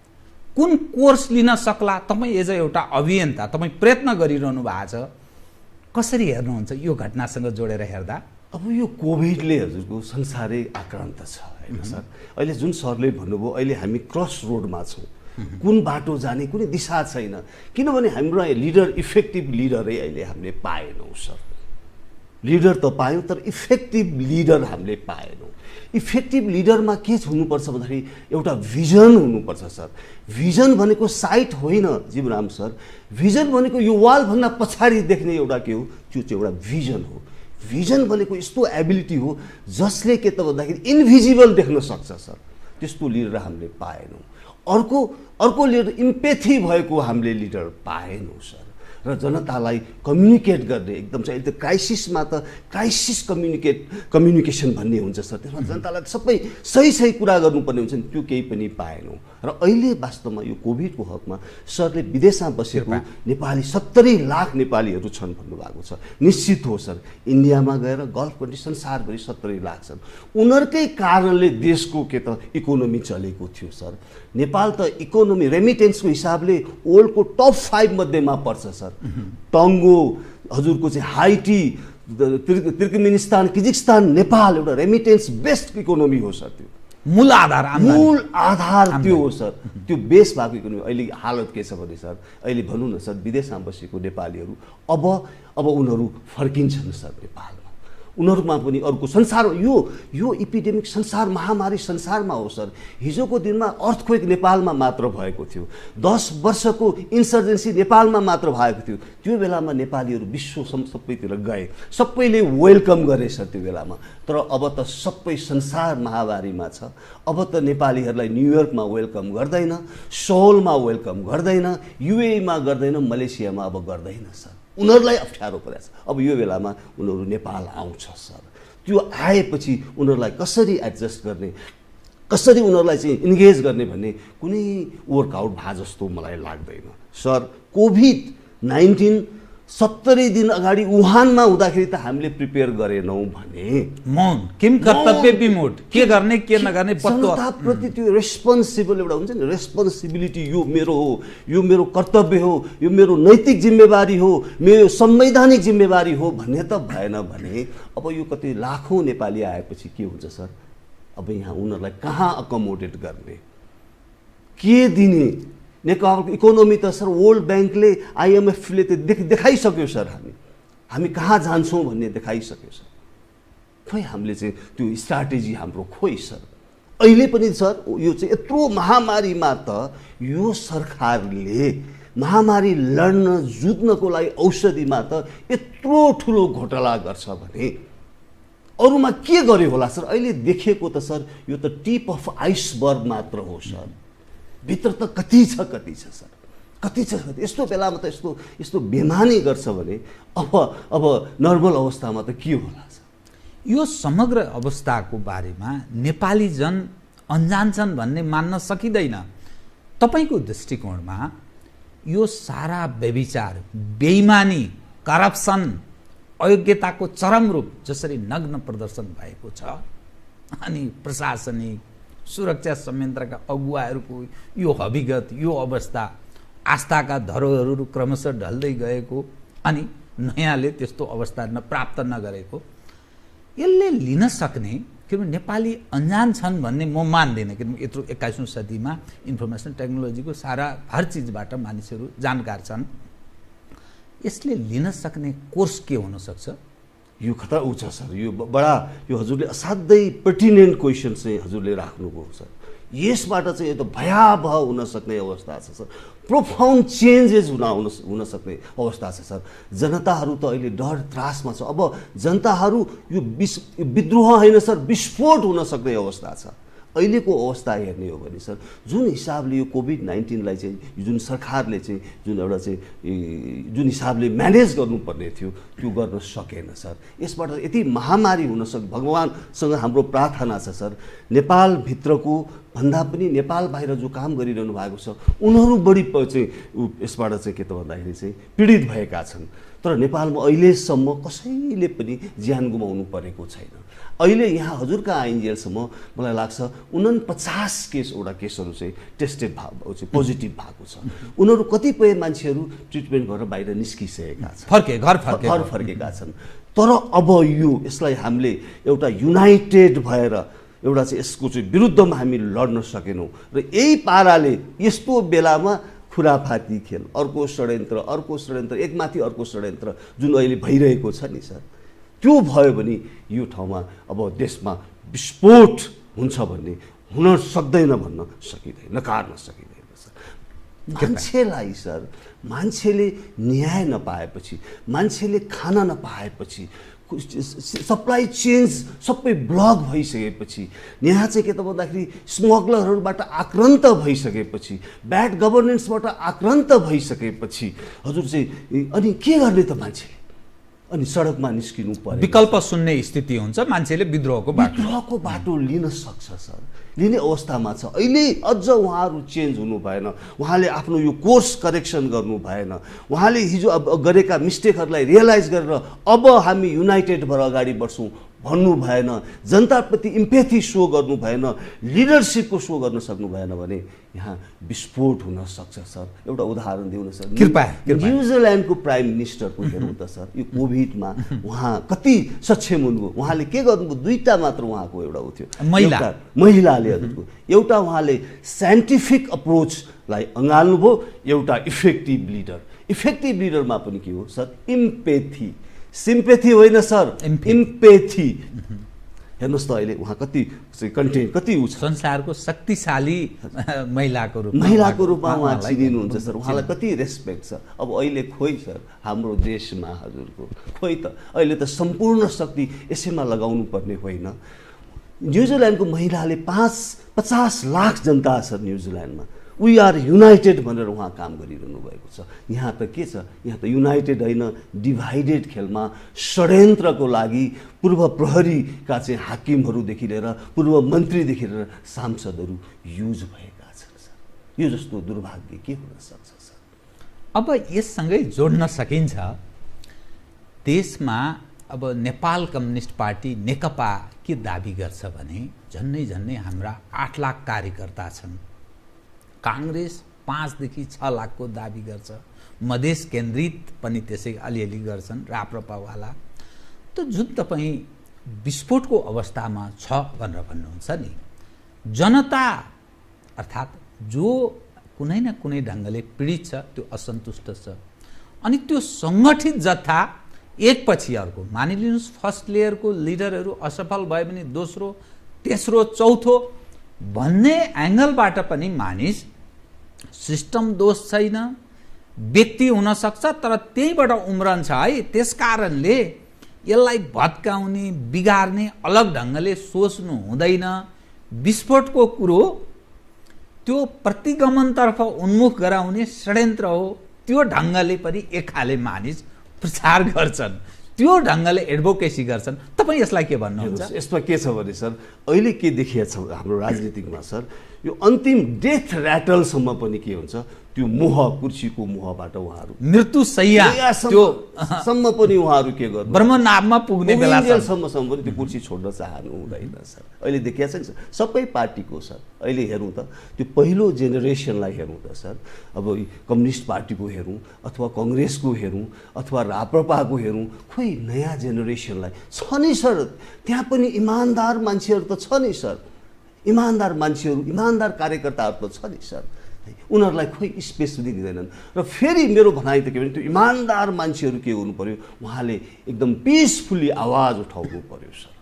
कुन कोर्स लिन सक्ला? तपाईँ एज एउटा अभियन्ता तपाईँ प्रयत्न गरिरहनु भएको छ, कसरी हेर्नुहुन्छ यो घटनासँग जोडेर हेर्दा? अब यो कोभिडले हजुरको संसारै आक्रान्त छ होइन सर। अहिले जुन सरले भन्नुभयो, अहिले हामी क्रस रोडमा छौँ, कुन बाटो जाने कुनै दिशा छैन, किनभने हाम्रो लिडर इफेक्टिभ लिडरै अहिले हामीले पाएनौँ सर। लिडर त पायौँ तर इफेक्टिभ लिडर हामीले पाएनौँ। इफेक्टिभ लिडरमा के हुनुपर्छ भन्दाखेरि एउटा भिजन हुनुपर्छ सर। भिजन भनेको साइट होइन जीवराम सर, भिजन भनेको यो वालभन्दा पछाडि देख्ने एउटा के हो, त्यो चाहिँ एउटा भिजन हो। भिजन भनेको यस्तो एबिलिटी हो जसले के त भन्दाखेरि इन्भिजिबल देख्न सक्छ सर। त्यस्तो लिडर हामीले पाएनौँ। अर्को लिडर इम्पेथी भएको हामीले लिडर पाएनौँ सर। र जनतालाई कम्युनिकेट गर्ने एकदम चाहिँ अहिले त क्राइसिसमा त क्राइसिस कम्युनिकेसन भन्ने हुन्छ सर। त्यसमा जनतालाई सबै सही कुरा गर्नुपर्ने हुन्छ नि, त्यो केही पनि पाएनौँ। र अहिले वास्तवमा यो कोभिडको हकमा सरले विदेशमा बसेको नेपाली 70 लाख नेपालीहरू छन् भन्नुभएको छ। निश्चित हो सर, इन्डियामा गएर गल्फ कन्ट्री संसारभरि 70 लाख छन्। उनीहरूकै कारणले देशको के त इकोनोमी चलेको थियो सर। नेपाल त इकोनोमी रेमिटेन्सको हिसाबले वर्ल्डको टप 5 मध्येमा पर्छ सर। टङ्गो हजुरको चाहिँ हाइटी, तुर्कमेनिस्तान, किर्गिस्तान, नेपाल एउटा रेमिटेन्स बेस्ट इकोनोमी हो सर। त्यो मूल आधार त्यो हो सर। त्यो बेस भएको इकोनोमी अहिले हालत के छ भने सर, अहिले भनौँ न सर, विदेशमा बसेको नेपालीहरू अब उनीहरू फर्किन्छन् सर नेपालमा। उनीहरूमा पनि अर्को संसार, यो इपिडेमिक संसार महामारी संसारमा हो सर। हिजोको दिनमा अर्थक्वेक नेपालमा मात्र भएको थियो, 10 वर्षको इन्सर्जेन्सी नेपालमा मात्र भएको थियो। त्यो बेलामा नेपालीहरू विश्व सबैतिर गए, सबैले वेलकम गरे सर त्यो बेलामा। तर अब त सबै संसार महामारीमा छ। अब त नेपालीहरूलाई न्युयोर्कमा वेलकम गर्दैन, सोलमा वेलकम गर्दैन, युएईमा गर्दैन, मलेसियामा अब गर्दैन सर। उनीहरूलाई अप्ठ्यारो परेछ। अब यो बेलामा उनीहरू नेपाल आउँछ सर। त्यो आएपछि उनीहरूलाई कसरी एडजस्ट गर्ने, कसरी उनीहरूलाई चाहिँ इन्गेज गर्ने भन्ने कुनै वर्कआउट भए जस्तो मलाई लाग्दैन सर। कोभिड-19 70 दिन अगाडि वुहानमा हुँदाखेरि त हामीले प्रिपेयर गरेनौँ भने मौन किम कर्तव्य विमूढ, के गर्ने के नगर्ने जनताप्रति त्यो रेस्पोन्सिबल एउटा हुन्छ नि, रेस्पोन्सिबिलिटी, यो मेरो हो, यो मेरो कर्तव्य हो, यो मेरो नैतिक जिम्मेवारी हो, मेरो संवैधानिक जिम्मेवारी हो भन्ने त भएन भने अब यो कति लाखौँ नेपाली आएपछि के हुन्छ सर? अब यहाँ उनीहरूलाई कहाँ अकोमोडेट गर्ने, के दिने? नेकपाको इकोनोमी त सर वर्ल्ड ब्याङ्कले IMFले त देखाइसक्यो सर, हामी कहाँ जान्छौँ भन्ने देखाइसक्यो सर। खोइ हामीले चाहिँ त्यो स्ट्राटेजी हाम्रो खोइ सर। अहिले पनि सर यो चाहिँ यत्रो महामारीमा त यो सरकारले महामारी लड्न जुझ्नको लागि औषधिमा त यत्रो ठुलो घोटाला गर्छ भने अरूमा के गर्यो होला सर? अहिले देखेको त सर यो त टिप अफ आइसबर्ग मात्र हो सर। भित्र त कति छ सर, कति छ। यस्तो बेलामा त यस्तो बेमानी गर्छ भने अब नर्मल अवस्थामा त के होला सर? यो समग्र अवस्थाको बारेमा नेपाली जन अनजान छन् भन्ने मान्न सकिँदैन। तपाईको दृष्टिकोणमा यो सारा व्यभिचार, बेइमानी, करप्सन, अयोग्यताको चरम रूप जसरी नग्न प्रदर्शन भएको छ, अनि प्रशासनिक सुरक्षा संयन्त्रका अगुवाहरूको यो हविगत, यो अवस्था, आस्थाका धरोहरहरू क्रमशः ढल्दै गएको अनि नयाँले त्यस्तो अवस्था प्राप्त नगरेको, यसले लिन सक्ने, किनभने नेपाली अनजान छन् भन्ने म मान्दिनँ। किनभने यत्रो 21औं सदीमा इन्फर्मेसन टेक्नोलोजीको सारा हर चिजबाट मानिसहरू जानकार छन्। यसले लिन सक्ने कोर्स के हुन सक्छ? यो खतरा ऊ छ सर। यो बडा यो हजुरले असाध्यै पर्टिनेन्ट क्वेसन चाहिँ हजुरले राख्नुभयो सर। यसबाट चाहिँ यो त भयावह हुन सक्ने अवस्था छ सर। प्रोफाउन्ड चेन्जेस हुन सक्ने अवस्था छ सर। जनताहरू त अहिले डर त्रासमा छ। अब जनताहरू यो विद्रोह होइन सर, विस्फोट हुन सक्ने अवस्था छ। अहिलेको अवस्था हेर्ने हो भने सर, जुन हिसाबले यो कोभिड-19लाई चाहिँ जुन सरकारले चाहिँ जुन एउटा चाहिँ जुन हिसाबले म्यानेज गर्नुपर्ने थियो त्यो गर्न सकेन सर। यसबाट यति महामारी हुन भगवान्सँग हाम्रो प्रार्थना छ सर, नेपालभित्रको भन्दा पनि नेपाल बाहिर जो काम गरिरहनु भएको छ उनीहरू बढी चाहिँ यसबाट चाहिँ के त भन्दाखेरि चाहिँ पीडित भएका छन्। तर नेपालमा अहिलेसम्म कसैले पनि ज्यान गुमाउनु परेको छैन। अहिले यहाँ हजुरका आइन्जेलसम्म मलाई लाग्छ 49 केसवटा केसहरू चाहिँ टेस्टेड भएको चाहिँ पोजिटिभ भएको छ। उनीहरू कतिपय मान्छेहरू ट्रिटमेन्ट गरेर बाहिर निस्किसकेका छन्, घर फर्केका छन्। तर अब यसलाई हामीले एउटा युनाइटेड भएर एउटा चाहिँ यसको चाहिँ विरुद्धमा हामी लड्न सकेनौँ र यही पाराले यस्तो बेलामा खुराफाती खेल, अर्को षड्यन्त्र, एकमाथि अर्को षड्यन्त्र जुन अहिले भइरहेको छ नि सर, त्यो भयो भने यो ठाउँमा अब देशमा विस्फोट हुन्छ भन्ने हुन सक्दैन भन्न सकिँदैन, नकार्न सकिँदैन सर। मान्छेलाई सर, मान्छेले न्याय नपाएपछि, मान्छेले खाना नपाएपछि, सप्लाई चेन्ज सबै ब्लक भइसकेपछि, यहाँ चाहिँ के त भन्दाखेरि स्मग्लरहरूबाट आक्रान्त भइसकेपछि, ब्याड गभर्नेन्सबाट आक्रान्त भइसकेपछि हजुर चाहिँ अनि के गर्ने त मान्छेले? अनि सडकमा निस्किनु पर्यो। विकल्प सुन्ने स्थिति हुन्छ, मान्छेले विद्रोहको बाटो लिन सक्छ सर, लिने अवस्थामा छ। अहिले अझ उहाँहरू चेन्ज हुनु भएन, उहाँले आफ्नो यो कोर्स करेक्सन गर्नु भएन, उहाँले हिजो गरेका मिस्टेकहरूलाई रियलाइज गरेर अब हामी युनाइटेड भएर अगाडि बढ्छौँ भन्नु भएन, जनताप्रति इम्पेथी सो गर्नु भएन, लिडरसिपको सो गर्न सक्नु भएन भने यहाँ विस्फोट हुन सक्छ सर। एउटा उदाहरण दिउँ न सर, न्युजिल्यान्डको प्राइम मिनिस्टरको हेरौँ त सर, यो कोभिडमा उहाँ कति सक्षम हुनुभयो। उहाँले के गर्नुभयो? दुईटा मात्र उहाँको एउटा उ थियो, महिलाले हजुरको एउटा उहाँले साइन्टिफिक अप्रोचलाई अँगाल्नुभयो, एउटा इफेक्टिभ लिडरमा पनि के हो सर? इम्पेथी, सिम्पेथी होइन सर, इम्पेथी। हेर्नुहोस् त अहिले उहाँ कति कन्टेन्ट कति उ छ, संसारको शक्तिशाली महिलाको रूपमा उहाँ चिनिनुहुन्छ सर। उहाँलाई कति रेस्पेक्ट छ। अब अहिले खोइ सर हाम्रो देशमा हजुरको खोइ त अहिले त सम्पूर्ण शक्ति यसैमा लगाउनु पर्ने होइन। न्युजिल्यान्डको महिलाले 50 लाख जनता छ न्युजिल्यान्डमा, वी आर युनाइटेड भनेर उहाँ काम गरिरहनु भएको छ। यहाँ त के छ? यहाँ त युनाइटेड होइन, डिभाइडेड खेलमा षड्यन्त्रको लागि पूर्व प्रहरीका चाहिँ हाकिमहरूदेखि लिएर पूर्व मन्त्रीदेखि लिएर सांसदहरू युज भएका छन् सर। यो जस्तो दुर्भाग्य के हुन सक्छ सर? अब यससँगै जोड्न सकिन्छ, देशमा अब नेपाल कम्युनिस्ट पार्टी नेकपा के दाबी गर्छ भने झन्नै हाम्रा 8 लाख कार्यकर्ता छन्। काङ्ग्रेस 5 देखि 6 लाखको दाबी गर्छ। मधेस केन्द्रित पनि त्यसै अलिअलि गर्छन् राप्रपावाला। त जुन तपाईँ विस्फोटको अवस्थामा छ भनेर भन्नुहुन्छ नि, जनता अर्थात् जो कुनै न कुनै ढङ्गले पीडित छ, त्यो असन्तुष्ट छ, अनि त्यो सङ्गठित जत्था एकपछि अर्को, मानिलिनुहोस् फर्स्ट लेयरको लिडरहरू असफल भए पनि दोस्रो तेस्रो चौथो भन्ने एङ्गलबाट पनि मानिस सिस्टम दोष छैन, व्यक्ति हुनसक्छ, तर त्यहीबाट उम्रन्छ है। त्यस कारणले यसलाई भत्काउने बिगार्ने अलग ढङ्गले सोच्नु हुँदैन। विस्फोटको कुरो त्यो प्रतिगमनतर्फ उन्मुख गराउने षड्यन्त्र हो। त्यो ढङ्गले पनि एक खाले मानिस प्रचार गर्छन्, त्यो ढङ्गले एडभोकेसी गर्छन्। तपाईँ यसलाई के भन्नुहुन्छ? यसमा के छ भने सर, अहिले के देखिया छ हाम्रो राजनीतिकमा सर, यो अन्तिम डेथ ऱ्याटलसम्म पनि के हुन्छ, त्यो मोह, कुर्सीको मोहबाट उहाँहरू मृत्युशैया सम्म पनि उहाँहरू के गर्नु, ब्रह्मनाभमा पुग्ने बेलासम्म पनि त्यो कुर्सी छोड्न चाहनु हुँदैन सर। अहिले देखिया छ नि सर, सबै पार्टीको सर, अहिले हेरौँ त त्यो पहिलो जेनेरेसनलाई हेरौँ त सर, अब कम्युनिस्ट पार्टीको हेरौँ अथवा कङ्ग्रेसको हेरौँ अथवा राप्रपाको हेरौँ, खोइ नयाँ जेनेरेसनलाई छ नि सर, त्यहाँ पनि इमान्दार मान्छेहरू त छ नि सर, इमान्दार मान्छेहरू, इमान्दार कार्यकर्ताहरू त छ नि सर, उनीहरूलाई खोइ स्पेस पनि दिँदैनन्। र फेरि मेरो भनाइ त के भने, त्यो इमान्दार मान्छेहरू के हुनु पर्यो, उहाँले एकदम पिसफुल्ली आवाज उठाउनु पर्यो सर,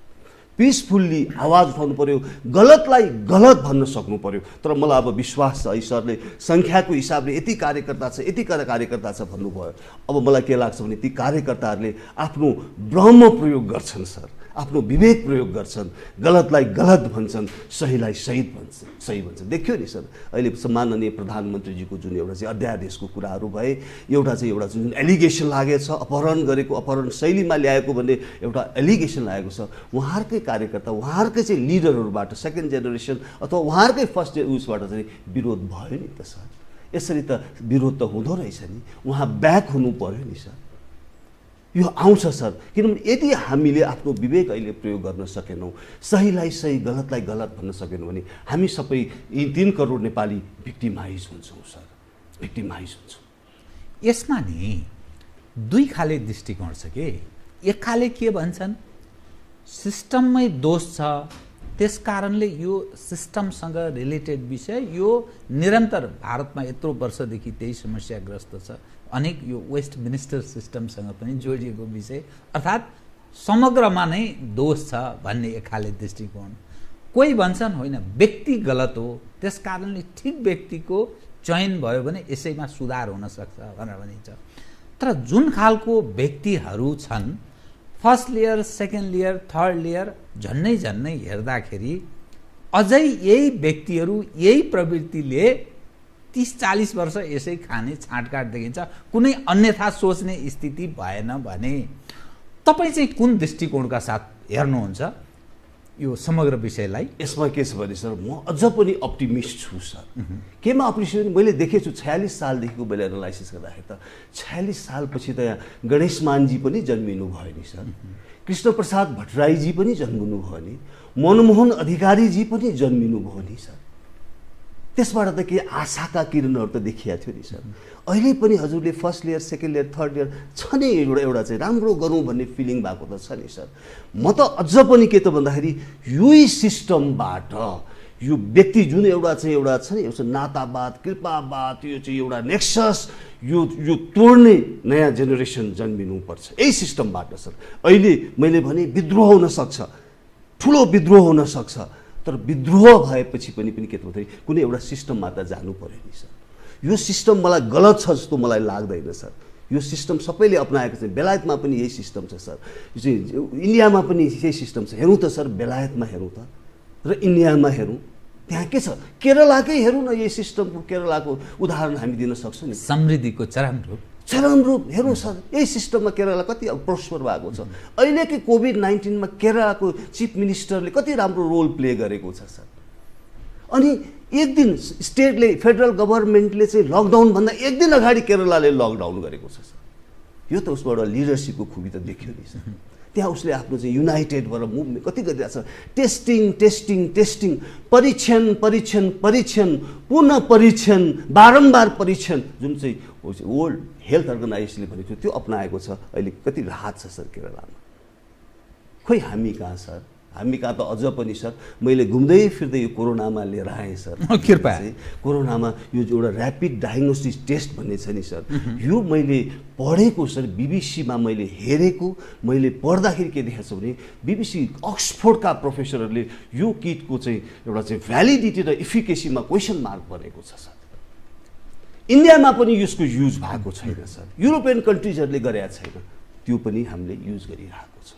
पिसफुल्ली आवाज उठाउनु पर्यो, गलतलाई गलत भन्न सक्नु पर्यो। तर मलाई अब विश्वास छ है सरले सङ्ख्याको हिसाबले यति कार्यकर्ता छ, यति कार्यकर्ता छ भन्नुभयो, अब मलाई के लाग्छ भने ती कार्यकर्ताहरूले आफ्नो ब्रह्म प्रयोग गर्छन् सर, आफ्नो विवेक प्रयोग गर्छन्, गलतलाई गलत भन्छन्, सहीलाई सही भन्छन्। देखियो नि सर, अहिले सम्माननीय प्रधानमन्त्रीजीको जुन एउटा चाहिँ अध्यादेशको कुराहरू भए, एउटा जुन एलिगेसन लागेको छ, अपहरण गरेको, अपहरण शैलीमा ल्याएको भन्ने एउटा एलिगेसन लागेको छ, उहाँहरूकै कार्यकर्ता, उहाँहरूकै चाहिँ लिडरहरूबाट सेकेन्ड जेनेरेसन अथवा उहाँहरूकै फर्स्ट उसबाट चाहिँ विरोध भयो नि त सर। यसरी त विरोध त हुँदो रहेछ नि, उहाँ ब्याक हुनु पर्यो नि सर, यो आउँछ सर। किनभने यदि हामीले आफ्नो विवेक अहिले प्रयोग गर्न सकेनौँ, सहीलाई सही गलतलाई गलत भन्न सकेनौँ भने हामी सबै 3 करोड नेपाली भिक्टिमाइज हुन्छौँ सर, भिक्टिमाइज हुन्छौँ। यसमा नि दुई खाले दृष्टिकोण छ कि, एक खाले के भन्छन् सिस्टममै दोष छ, त्यस कारणले यो सिस्टमसँग रिलेटेड विषय, यो निरन्तर भारतमा यत्रो वर्षदेखि त्यही समस्याग्रस्त छ, अनेक यो वेस्ट मिनिस्टर सिस्टमसँग पनि जोडिएको विषय, अर्थात् समग्रमा नै दोष छ भन्ने एक खाले दृष्टिकोण। कोही भन्छन् होइन व्यक्ति गलत हो, त्यस कारणले ठिक व्यक्तिको चयन भयो भने यसैमा सुधार हुन सक्छ भनेर भनिन्छ। तर जुन खालको व्यक्तिहरू छन् first layer, second layer, third layer, झन्नै हेर्दाखेरि अझै यही व्यक्तिहरू यही प्रवृत्तिले 30-40 वर्ष यसै खाने छाँटकाट देखिन्छ, कुनै अन्यथा सोच्ने स्थिति भएन भने तपाईँ चाहिँ कुन दृष्टिकोणका साथ हेर्नुहुन्छ यो समग्र विषयलाई? यसमा के छ भने सर, म अझ पनि अप्टिमिस्ट छु सर। केमा अप्टिमिस्ट? मैले देखेछु 46 सालदेखिको मैले एनालाइसिस गर्दाखेरि त 46 सालपछि त यहाँ गणेश मानजी पनि जन्मिनु भयो नि सर, कृष्णप्रसाद भट्टराईजी पनि जन्मिनु भयो नि, मनमोहन अधिकारीजी पनि जन्मिनु भयो नि सर। त्यसबाट त के आशाका किरणहरू त देखिया थियो नि सर। अहिले पनि हजुरले first layer, second layer, third layer छ नि, एउटा चाहिँ राम्रो गरौँ भन्ने फिलिङ भएको त छ नि सर। म त अझ पनि के त भन्दाखेरि यही सिस्टमबाट यो व्यक्ति जुन एउटा छ नि, एउटा नातावाद, कृपावाद, यो चाहिँ एउटा नेक्सस, यो तोड्ने नयाँ जेनेरेसन जन्मिनुपर्छ यही सिस्टमबाट सर। अहिले मैले भने विद्रोह हुन सक्छ, ठुलो विद्रोह हुन सक्छ, तर विद्रोह भएपछि पनि के त भन्दाखेरि कुनै एउटा सिस्टममा त जानु पर्यो नि सर। यो सिस्टम मलाई गलत छ जस्तो मलाई लाग्दैन सर। यो सिस्टम सबैले अपनाएको छ, बेलायतमा पनि यही सिस्टम छ सर, यो चाहिँ इन्डियामा पनि यही सिस्टम छ। हेरौँ त सर, बेलायतमा हेरौँ त र इन्डियामा हेरौँ, त्यहाँ के छ, केरलाकै हेरौँ न, यही सिस्टमको केरलाको उदाहरण हामी दिन सक्छौँ नि। समृद्धिको चरम रूप हेरौँ सर, यही सिस्टममा केरला कति प्रोस्पर भएको छ। अहिलेकै कोभिड-19 केरलाको चिफ मिनिस्टरले कति राम्रो रोल प्ले गरेको छ सर। अनि एक दिन स्टेटले, फेडरल गभर्मेन्टले चाहिँ लकडाउनभन्दा एक दिन अगाडि केरलाले लकडाउन गरेको छ सर। यो त उसबाट लिडरसिपको खुबी त देखियो नि सर। त्यहाँ उसले आफ्नो चाहिँ युनाइटेड भएर मुभमेन्ट कति गरिरहेको छ, टेस्टिङ, परीक्षण, पुनः परीक्षण, बारम्बार परीक्षण, जुन चाहिँ वर्ल्ड हेल्थ अर्गनाइजेसनले भनेको थियो त्यो अपनाएको छ। अहिले कति राहत छ सर केरलामा। खोइ हामी कहाँ सर, हामी कहाँ त अझ पनि सर मैले घुम्दै फिर्दै यो कोरोनामा लिएर आएँ सर। कृपया कोरोनामा यो एउटा ऱ्यापिड डायग्नोस्टिस टेस्ट भन्ने छ नि सर, यो मैले पढेको सर, बिबिसीमा मैले हेरेको, मैले पढ्दाखेरि के देखेको छ भने बिबिसी अक्सफोर्डका प्रोफेसरहरूले यो किटको चाहिँ एउटा चाहिँ भ्यालिडिटी र इफिकेसीमा क्वेसन मार्क बनेको छ सर। इन्डियामा पनि यसको युज भएको छैन सर, युरोपियन कन्ट्रिजहरूले गरेका छैन, त्यो पनि हामीले युज गरिरहेको छ।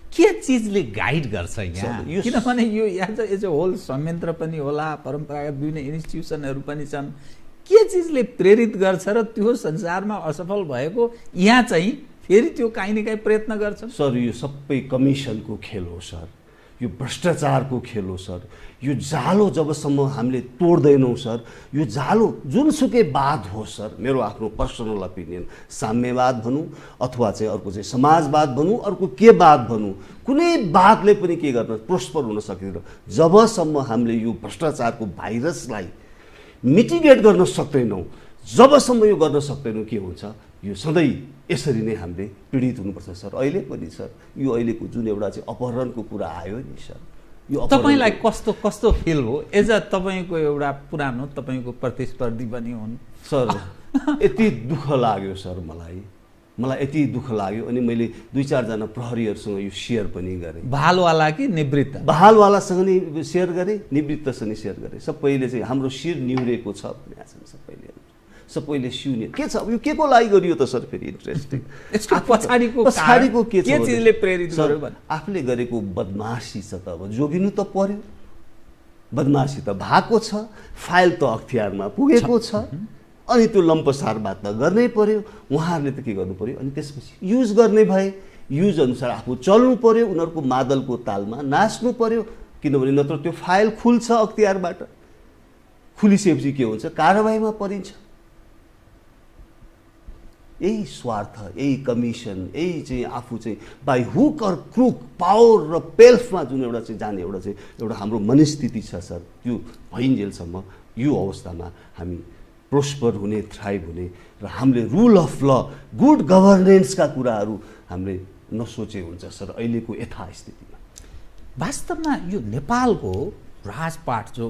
के चिजले गाइड गर्छ यहाँ? किनभने यो एज अ होल संयन्त्र पनि होला, परम्परागत विभिन्न इन्स्टिट्युसनहरू पनि छन्, के चिजले प्रेरित गर्छ र त्यो संसारमा असफल भएको यहाँ चाहिँ फेरि त्यो काहीँ न काहीँ प्रयत्न गर्छ? सर यो सबै कमिसनको खेल हो सर, यो भ्रष्टाचारको खेल हो सर। यो जालो जबसम्म हामीले तोड्दैनौँ सर, यो जालो जुनसुकै वाद हो सर, मेरो आफ्नो पर्सनल ओपिनियन, साम्यवाद भनौँ अथवा चाहिँ अर्को चाहिँ समाजवाद भनौँ, अर्को के वाद भनौँ, कुनै वादले पनि के गर्न प्रोस्पर हुन सकिँदैन जबसम्म हामीले यो भ्रष्टाचारको भाइरसलाई मिटिगेट गर्न सक्दैनौँ, जबसम्म यो गर्न सक्दैनौँ के हुन्छ, यो सधैँ यसरी नै हामीले पीडित हुनुपर्छ सर। अहिले पनि सर यो अहिलेको जुन एउटा चाहिँ अपहरणको कुरा आयो नि सर, यो तपाईँलाई कस्तो कस्तो फिल हो एज अ तपाईँको एउटा पुरानो तपाईँको प्रतिस्पर्धी पनि हुन् सर? यति दुःख लाग्यो सर, मलाई यति दुःख लाग्यो। अनि मैले 2-4 जना प्रहरीहरूसँग यो सेयर पनि गरेँ। बहालवाला कि निवृत्त? बहालवालासँग नि सेयर गरेँ, निवृत्तसँग नि सेयर गरेँ। सबैले चाहिँ हाम्रो शिर निहुरेको छ भने सबैले सिउने के छ, यो के को लागि गरियो त सर? फेरि इन्ट्रेस्टिङ यसको पछाडिको के छ, चिजले प्रेरित गर्यो भने आफूले गरेको बदमासी छ त अब जोगिनु त पर्यो, बदमासी त भएको छ, फाइल त अख्तियारमा पुगेको छ, अनि त्यो लम्पसारबाद त गर्नै पर्यो। उहाँहरूले त के गर्नु पर्यो, अनि त्यसपछि युज गर्ने भए युज अनुसार आफू चल्नु पर्यो, उनीहरूको मादलको तालमा नाच्नु पर्यो, किनभने नत्र त्यो फाइल खुल्छ अख्तियारबाट, खुलिसकेपछि के हुन्छ, कारबाहीमा परिन्छ। यही स्वार्थ, यही कमिसन, यही चाहिँ आफू चाहिँ बाई हुक और क्रुक पावर र पेल्फमा जुन एउटा चाहिँ जाने एउटा हाम्रो मनस्थिति छ सर, त्यो भइन्जेलसम्म यो अवस्थामा हामी प्रोस्पर हुने, थ्राइभ हुने र हामीले रुल अफ ल, गुड गभर्नेन्सका कुराहरू हामीले नसोचे हुन्छ सर अहिलेको यथास्थितिमा। वास्तवमा यो नेपालको राजपाट जो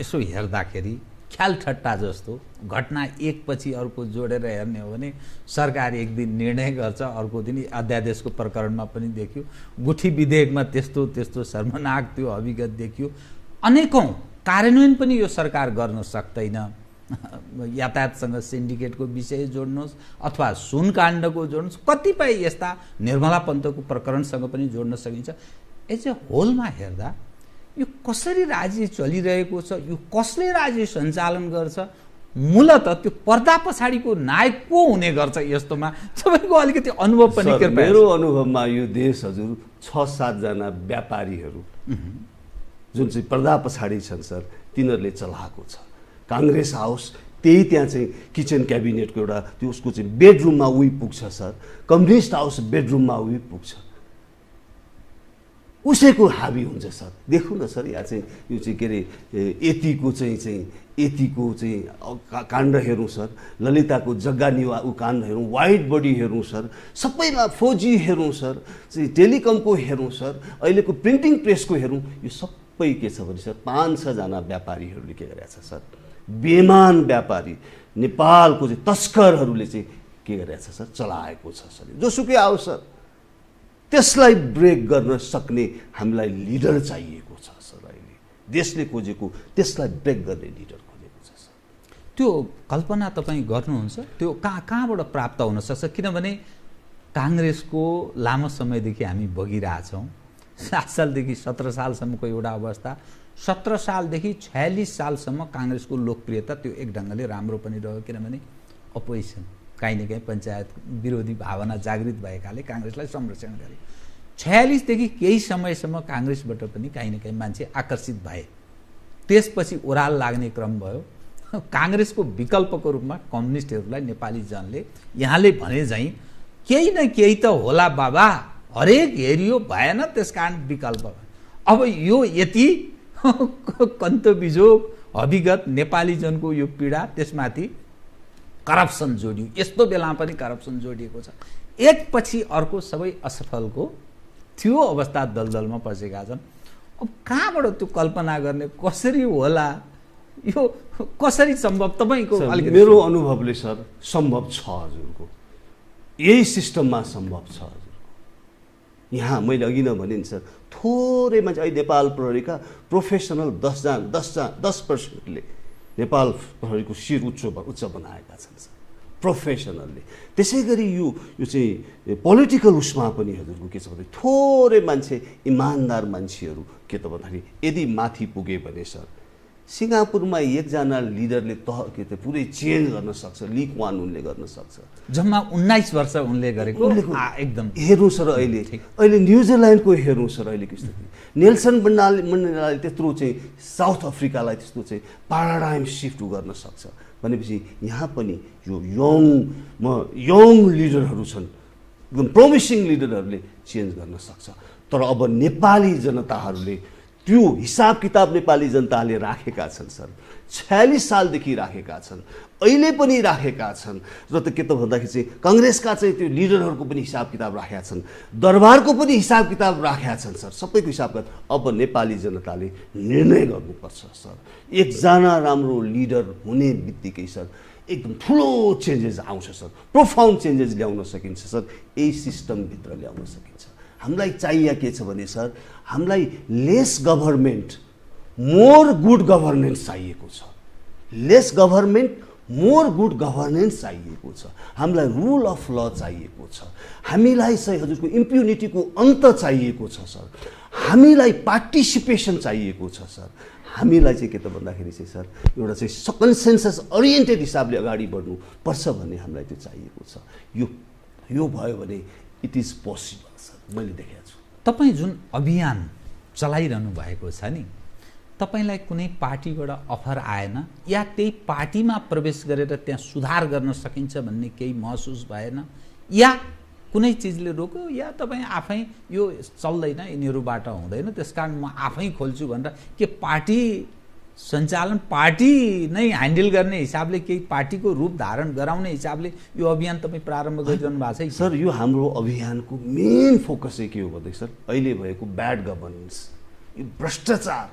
यसो हेर्दाखेरि ख्याल ठट्टा जस्तो घटना एकपछि अर्को जोडेर हेर्ने हो भने सरकार एक दिन निर्णय गर्छ, अर्को दिन अध्यादेशको प्रकरणमा पनि देखियो, गुठी विधेयकमा त्यस्तो शर्मनाक त्यो अभिगत देखियो, अनेकौं कार्यान्वयन पनि यो सरकार गर्न सक्दैन। यातायातसँग सिन्डिकेटको विषय जोड्नुहोस् अथवा सुनकाण्डको जोड्नुहोस्, कतिपय यस्ता निर्मला पन्तको प्रकरणसँग पनि जोड्न सकिन्छ। एज अ होलमा हेर्दा यो कसरी राज्य चलिरहेको छ, यो कसले राज्य सञ्चालन गर्छ, मूलतः त्यो पर्दा पछाडिको नायक को हुने गर्छ, यस्तोमा तपाईँको अलिकति अनुभव पनि कृपया? मेरो अनुभवमा यो देश हजुर 6-7 जना व्यापारीहरू जुन चाहिँ पर्दा पछाडि छन् सर, तिनीहरूले चलाएको छ। काङ्ग्रेस हाउस त्यही त्यहाँ चाहिँ किचन क्याबिनेटको एउटा त्यो उसको चाहिँ बेडरुममा उही पुग्छ सर, कम्युनिस्ट हाउस बेडरुममा उही पुग्छ, उसैको हाबी हुन्छ सर। देखौँ न सर, यहाँ चाहिँ यो चाहिँ के अरे यतिको काण्ड हेरौँ सर, ललिताको जग्गा निवा ऊ काण्ड हेरौँ, वाइट बडी हेरौँ सर, सबैमा फौजी हेरौँ सर, चाहिँ टेलिकमको हेरौँ सर, अहिलेको प्रिन्टिङ प्रेसको हेरौँ, यो सबै के छ भने सर 5-6 जना व्यापारीहरूले के गरेछ सर, बेमान व्यापारी नेपालको चाहिँ तस्करहरूले चाहिँ के गरेछ सर, चलाएको छ सर। जोसुकै आओस् सर, त्यसलाई ब्रेक गर्न सक्ने हामीलाई लिडर चाहिएको छ सर। अहिले देशले खोजेको त्यसलाई ब्रेक गर्ने लिडर खोजेको छ सर। त्यो कल्पना तपाईँ गर्नुहुन्छ? त्यो कहाँबाट प्राप्त हुन सक्छ? किनभने काङ्ग्रेसको लामो समयदेखि हामी बगिरहेछौँ, 7 सालदेखि 17 सालसम्मको एउटा अवस्था, 17 सालदेखि 46 सालसम्म काङ्ग्रेसको लोकप्रियता त्यो एक ढङ्गले राम्रो पनि रह्यो, किनभने अपोजिसन काहीँ न काहीँ पञ्चायत विरोधी भावना जागृत भएकाले काङ्ग्रेसलाई संरक्षण गरे। 46 देखि केही समयसम्म काङ्ग्रेसबाट पनि काहीँ न काहीँ मान्छे आकर्षित भए, त्यसपछि ओह्राल लाग्ने क्रम भयो। काङ्ग्रेसको विकल्पको रूपमा कम्युनिस्टहरूलाई नेपाली जनले यहाँले भने चाहिँ केही न केही त होला बाबा, हरेक हेरियो भएन, त्यसकारण विकल्प भयो। अब यो यति कन्तबिजोग अभिगत नेपाली जनको यो पीडा, त्यसमाथि करप्सन जोडियो, यस्तो बेलामा पनि करप्सन जोडिएको छ। एकपछि अर्को सबै असफलको त्यो अवस्था दलदलमा पसेका छन्। अब कहाँबाट त्यो कल्पना गर्ने, कसरी होला, यो कसरी सम्भव तपाईँको? मेरो अनुभवले सर सम्भव छ हजुरको, यही सिस्टममा सम्भव छ हजुरको। यहाँ मैले अघि नै भने नि सर, थोरै मान्छे अहिले नेपाल प्रहरीका प्रोफेसनल 10% नेपाल प्रहरीको शिर उच्च बनाएका छन् सर, प्रोफेसनलले। त्यसै गरी यो चाहिँ पोलिटिकल उसमा पनि हजुरको के छ भने थोरै मान्छे इमान्दार मान्छेहरू के त भन्दाखेरि यदि माथि पुगे भने सर, सिङ्गापुरमा एकजना लिडरले पुरै चेन्ज गर्न सक्छ। ली क्वान उनले गर्न सक्छ। जम्मा 19 वर्ष उनले गरेको एकदम हेर्नु सर। अहिले न्युजिल्यान्डको हेर्नु सर, अहिलेको स्थिति नेल्सन मण्डेलाले त्यत्रो चाहिँ साउथ अफ्रिकालाई त्यस्तो चाहिँ प्याराडाइम सिफ्ट गर्न सक्छ भनेपछि यहाँ पनि यो यङ लिडरहरू छन्, एकदम प्रोमिसिङ लिडरहरूले चेन्ज गर्न सक्छ। तर अब नेपाली जनताहरूले त्यो हिसाब किताब नेपाली जनताले राखेका छन् सर, 46 सालदेखि राखेका छन्, अहिले पनि राखेका छन्। र त के त भन्दाखेरि चाहिँ काङ्ग्रेसका चाहिँ त्यो लिडरहरूको पनि हिसाब किताब राखेका छन्, दरबारको पनि हिसाब किताब राखेका छन् सर, सबैको हिसाब किताब। अब नेपाली जनताले निर्णय गर्नुपर्छ सर। एकजना राम्रो लिडर हुने बित्तिकै सर एकदम ठुलो चेन्जेस आउँछ सर, प्रोफाउन्ड चेन्जेस ल्याउन सकिन्छ सर, यही सिस्टमभित्र ल्याउन सकिन्छ। हामीलाई चाहिए के छ भने सर, हामीलाई lace government more good governance चाहिएको छ। Lace government more good governance चाहिएको छ। हामीलाई रुल अफ ल चाहिएको छ। हामीलाई चाहिँ हजुरको इम्प्युनिटीको अन्त चाहिएको छ सर। हामीलाई पार्टिसिपेसन चाहिएको छ सर। हामीलाई चाहिँ के त भन्दाखेरि चाहिँ सर एउटा चाहिँ कन्सेन्सस ओरिएन्टेड हिसाबले अगाडि बढ्नुपर्छ भन्ने हामीलाई त्यो चाहिएको छ। यो भयो भने इट इज पोसिबल सर, मैले देखेको छु। तपाईँ जुन अभियान चलाइरहनु भएको छ नि, तपाईलाई कुनै पार्टीबाट अफर आएन या त्यही पार्टीमा प्रवेश गरेर त्यहाँ सुधार गर्न सकिन्छ भन्ने केही महसुस भएन, या कुनै चिजले रोक्यो, या तपाईँ आफै यो चल्दैन, यिनीहरूबाट हुँदैन, त्यसकारण म आफै खोल्छु भनेर के पार्टी सञ्चालन, पार्टी नै ह्यान्डल गर्ने हिसाबले, केही पार्टीको रूप धारण गराउने हिसाबले यो अभियान तपाईँ प्रारम्भ गरिरहनु भएको छ? सर, यो हाम्रो अभियानको मेन फोकस चाहिँ के हो भन्दै सर, अहिले भएको ब्याड गभर्नेन्स, यो भ्रष्टाचार,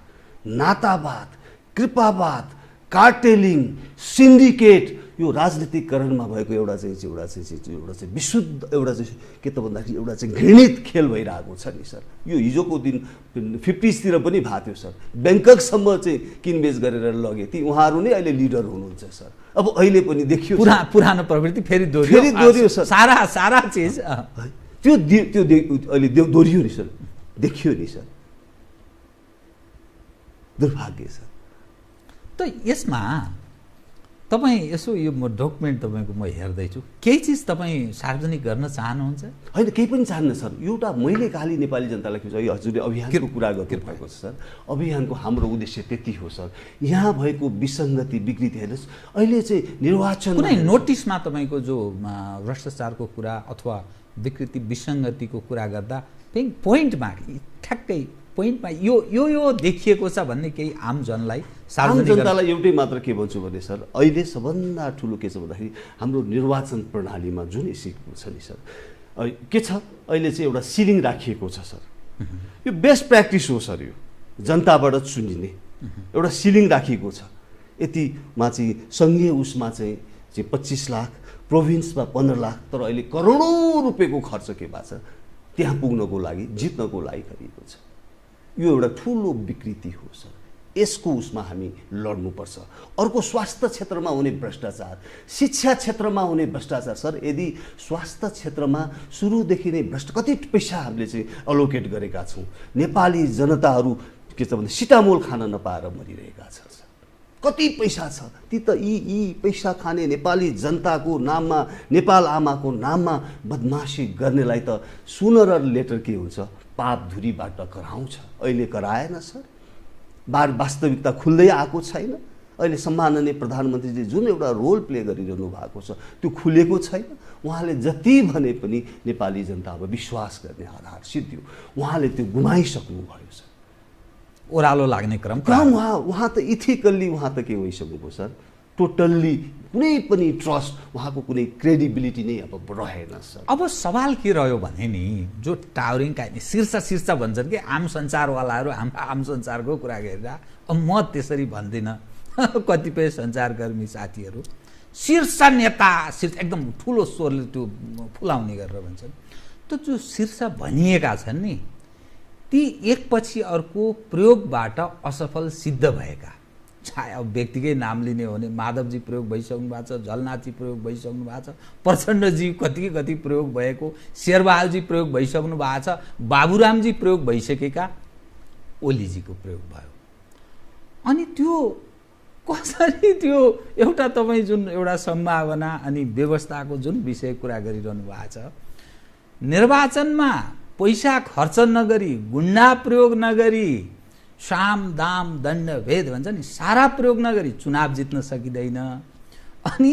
नातावाद, कृपावाद, कार्टेलिङ, सिन्डिकेट, यो राजनीतिकरणमा भएको एउटा चाहिँ विशुद्ध एउटा चाहिँ के त भन्दाखेरि एउटा चाहिँ घृणित खेल भइरहेको छ नि सर। यो हिजोको दिन 50s पनि भएको थियो सर, ब्याङ्ककसम्म चाहिँ किनबेच गरेर लगे, ती उहाँहरू नै अहिले लिडर हुनुहुन्छ सर। अब अहिले पनि देखियो पुरानो प्रवृत्ति फेरि दोहोरियो सर, सारा चिज त्यो अहिले दोहोरियो नि सर, देखियो नि सर, दुर्भाग्य सर। त यसमा तपाईँ यसो यो डकुमेन्ट तपाईँको म हेर्दैछु, केही चिज तपाईँ सार्वजनिक गर्न चाहनुहुन्छ? होइन, केही पनि चाहन्न सर। एउटा मैले खालि नेपाली जनतालाई हजुरले अभियानको कुरा गर्नुभएको छ सर, अभियानको हाम्रो उद्देश्य त्यति हो सर। यहाँ भएको विसङ्गति, विकृति हेर्नुहोस्, अहिले चाहिँ निर्वाचन कुनै नोटिसमा तपाईँको जो भ्रष्टाचारको कुरा अथवा विकृति विसङ्गतिको कुरा गर्दा पोइन्टमा ठ्याक्कै पोइन्टमा यो देखिएको छ भन्ने केही आम जनलाई, आम जनतालाई एउटै मात्र के भन्छु भने सर, अहिले सबभन्दा ठुलो के छ भन्दाखेरि हाम्रो निर्वाचन प्रणालीमा जुन सिकेको छ नि सर, के छ अहिले चाहिँ एउटा सिलिङ राखिएको छ सर। यो बेस्ट प्र्याक्टिस हो सर, यो जनताबाट चुनिने एउटा सिलिङ राखिएको छ। यतिमा चाहिँ सङ्घीय उसमा चाहिँ 25 लाख, प्रोभिन्समा 15 लाख, तर अहिले करोडौँ रुपियाँको खर्च के भएको छ त्यहाँ पुग्नको लागि, जित्नको लागि गरिएको छ। यो एउटा ठुलो विकृति हो सर, यसको उसमा हामी लड्नुपर्छ। अर्को स्वास्थ्य क्षेत्रमा हुने भ्रष्टाचार, शिक्षा क्षेत्रमा हुने भ्रष्टाचार सर। यदि स्वास्थ्य क्षेत्रमा सुरुदेखि नै कति पैसा हामीले चाहिँ अलोकेट गरेका छौँ, नेपाली जनताहरू के छ भने सिटामोल खान नपाएर मरिरहेका छन् सर। कति पैसा छ, ती त यी पैसा खाने नेपाली जनताको नाममा, नेपाल आमाको नाममा बदमासी गर्नेलाई त सुनर लेटर के हुन्छ, पाप धुरीबाट कराउँछ। अहिले कराएन सर, वास्तविकता खुल्दै आएको छैन। अहिले सम्माननीय प्रधानमन्त्रीले जुन एउटा रोल प्ले गरिरहनु भएको छ त्यो खुलेको छैन। उहाँले जति भने पनि नेपाली जनता अब विश्वास गर्ने आधार सिद्धियो, उहाँले त्यो गुमाइसक्नु भयो सर। ओह्रालो लाग्ने क्रम उहाँ त इथिकल्ली उहाँ त के भइसक्नुभयो सर, टोटल्ली कुनै पनि ट्रस्ट, उहाँको कुनै क्रेडिबिलिटी नै अब रहेन सर। अब सवाल के रह्यो भने नि, जो टावरिङ काहीँ शीर्ष भन्छन् कि आम सञ्चारवालाहरू, आम सञ्चारको कुरा गरेर, अब म त्यसरी भन्दिनँ, कतिपय सञ्चारकर्मी साथीहरू शीर्ष नेता एकदम ठुलो स्वरले त्यो फुलाउने गरेर भन्छन्। त जो शीर्ष भनिएका छन् नि, ती एकपछि अर्को प्रयोगबाट असफल सिद्ध भएका, चाहे अब व्यक्तिकै नाम लिने हो भने माधवजी प्रयोग भइसक्नु भएको छ, झलनाथजी प्रयोग भइसक्नु भएको छ, प्रचण्डजी कति प्रयोग भएको, शेरबहादुरजी प्रयोग भइसक्नु भएको छ, बाबुरामजी प्रयोग भइसकेका, ओलीजीको प्रयोग भयो। अनि त्यो कसरी त्यो एउटा तपाईँ जुन एउटा सम्भावना अनि व्यवस्थाको जुन विषय कुरा गरिरहनु भएको छ, निर्वाचनमा पैसा खर्च नगरी, गुन्डा प्रयोग नगरी, साम दाम दण्ड भेद भन्छ नि, सारा प्रयोग नगरी चुनाव जित्न सकिँदैन। अनि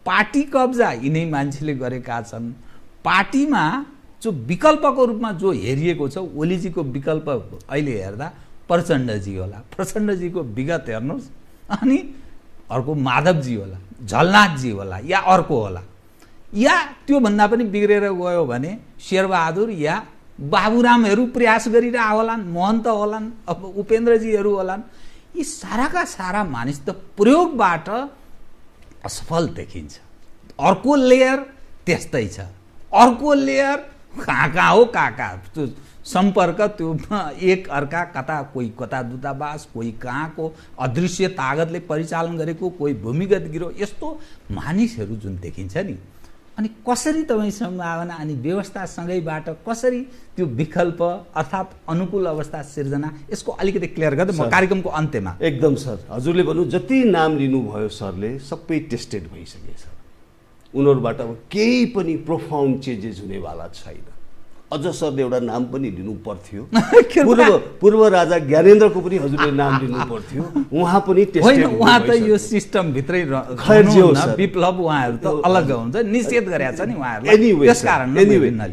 पार्टी कब्जा यिनै मान्छेले गरेका छन्। पार्टीमा जो विकल्पको रूपमा जो हेरिएको छ, ओलीजीको विकल्प अहिले हेर्दा प्रचण्डजी होला, प्रचण्डजीको विगत हेर्नुहोस्, अनि अर्को माधवजी होला, झलनाथजी होला, या अर्को होला, या त्योभन्दा पनि बिग्रेर गयो भने शेरबहादुर या बाबुरामहरू प्रयास गरिरह होलान्, महन्त होलान्, अब उपेन्द्रजीहरू होलान्। यी साराका सारा मानिस त प्रयोगबाट असफल देखिन्छ। अर्को लेयर त्यस्तै छ, अर्को लेयर कहाँ हो कहाँ त्यो सम्पर्क, त्यो एक अर्का कता, कोही कता दूतावास, कोही कहाँको अदृश्य तागतले परिचालन गरेको, कोही भूमिगत गिरो, यस्तो मानिसहरू जुन देखिन्छ नि, अनि कसरी तपाईँ सम्भावना अनि व्यवस्थासँगैबाट कसरी त्यो विकल्प अर्थात् अनुकूल अवस्था सिर्जना, यसको अलिकति क्लियर गर्दै म कार्यक्रमको अन्त्यमा। एकदम सर, हजुरले भन्नु जति नाम लिनुभयो सरले सबै टेस्टेड भइसकेछ। उनीहरूबाट अब केही पनि प्रोफाउन्ड चेन्जेस हुनेवाला छैन। अझ सरले एउटा नाम पनि लिनु पर्थ्यो, पूर्व राजा ज्ञानेन्द्रको पनि हजुरले नाम लिनु पर्थ्यो, उहाँ पनि टेस्टेड होइन, उहाँ त यो सिस्टम भित्रै विप्लव उहाँहरू त अलग हुन्छ, निषेध गरेका छ नि उहाँहरूले, त्यसकारण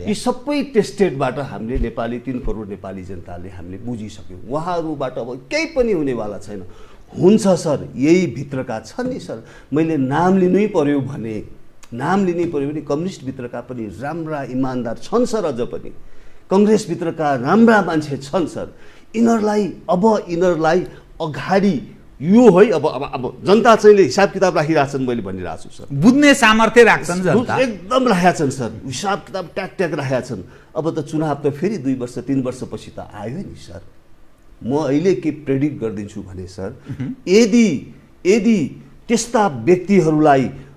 यी सबै टेस्टेडबाट हामीले नेपाली 3 करोड नेपाली जनताले हामीले बुझिसक्यौँ। उहाँहरूबाट अब केही पनि हुनेवाला छैन। हुन्छ सर, यही भित्रका छन् नि सर, मैले नाम लिनै पर्यो भने कम्युनिस्टभित्रका पनि राम्रा इमान्दार छन् सर, अझ पनि कङ्ग्रेसभित्रका राम्रा मान्छे छन् सर। यिनीहरूलाई अगाडि यो है, अब जनता चाहिँ हिसाब किताब राखिरहेछन्, मैले भनिरहेको छु सर, बुझ्ने सामर्थ्य राख्छन् जनता, एकदम राखेका छन् सर, हिसाब किताब ट्याक राखेका छन्। अब त चुनाव त फेरि 2 वर्ष 3 वर्षपछि त आयो नि सर। म अहिले के प्रेडिक्ट गरिदिन्छु भने सर, यदि त्यस्ता व्यक्तिहरूलाई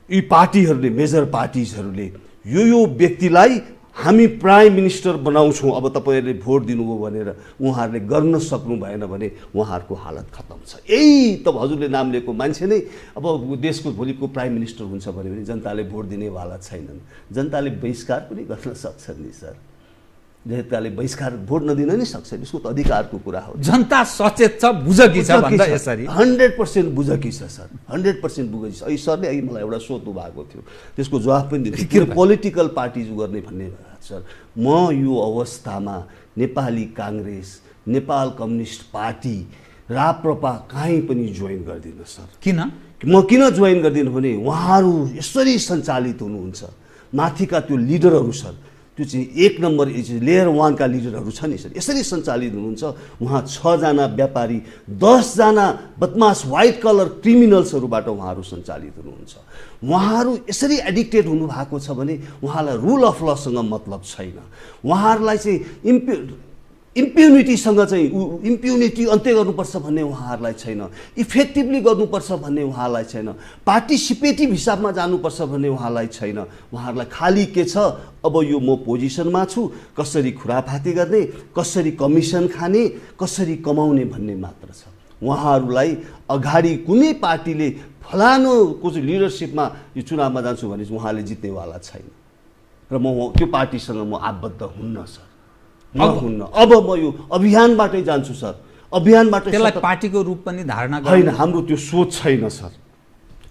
यी पार्टीहरूले, मेजर पार्टिजहरूले यो व्यक्तिलाई हामी प्राइम मिनिस्टर बनाउँछौँ, अब तपाईँहरूले भोट दिनुभयो भनेर उहाँहरूले गर्न सक्नु भएन भने उहाँहरूको हालत खतम छ। यही त हजुरले नाम लिएको मान्छे नै अब देशको भोलिको प्राइम मिनिस्टर हुन्छ भने जनताले भोट दिनेवाला छैनन्। जनताले बहिष्कार पनि गर्न सक्छन् नि सर, जनताले बहिष्कार भोट नदिन नै सक्छ, यसको त अधिकारको कुरा हो। जनता सचेत छ, बुझकी छ भन्दा यसरी 100% बुझकी छ सर, 100% बुझकी छ। सरले अघि मलाई एउटा सोध्नु भएको थियो, त्यसको जवाफ पनि दिन्छु, पोलिटिकल पार्टिज गर्ने भन्ने सर। म यो अवस्थामा नेपाली काङ्ग्रेस, नेपाल कम्युनिस्ट पार्टी, राप्रपा कहीँ पनि जोइन गर्दिनँ सर। म किन जोइन गर्दिनँ भने उहाँहरू यसरी सञ्चालित हुनुहुन्छ, माथिका त्यो लिडरहरू सर, त्यो चाहिँ 1 नम्बर लेयर 1 का लिडरहरू छ नि सर, यसरी सञ्चालित हुनुहुन्छ। उहाँ 6 जना व्यापारी, 10 जना बदमास व्हाइट कलर क्रिमिनल्सहरूबाट उहाँहरू सञ्चालित हुनुहुन्छ। उहाँहरू यसरी एडिक्टेड हुनुभएको छ भने उहाँलाई रुल अफ लसँग मतलब छैन। उहाँहरूलाई चाहिँ इम्प्युनिटीसँग चाहिँ इम्प्युनिटी अन्त्य गर्नुपर्छ भन्ने उहाँहरूलाई छैन, इफेक्टिभली गर्नुपर्छ भन्ने उहाँलाई छैन, पार्टिसिपेटिभ हिसाबमा जानुपर्छ भन्ने उहाँलाई छैन। उहाँहरूलाई खालि के छ, अब यो म पोजिसनमा छु, कसरी खुराफाती गर्ने, कसरी कमिसन खाने, कसरी कमाउने भन्ने मात्र छ। उहाँहरूलाई अगाडि कुनै पार्टीले फलानुको लिडरसिपमा यो चुनावमा जान्छु भने उहाँले जित्नेवाला छैन र म त्यो पार्टीसँग म आबद्ध हुन्न सर, अब म यो अभियानबाटै जान्छु सर। अभियानबाट त्यसलाई पार्टीको रूप पनि धारणा होइन, हाम्रो त्यो सोच छैन सर।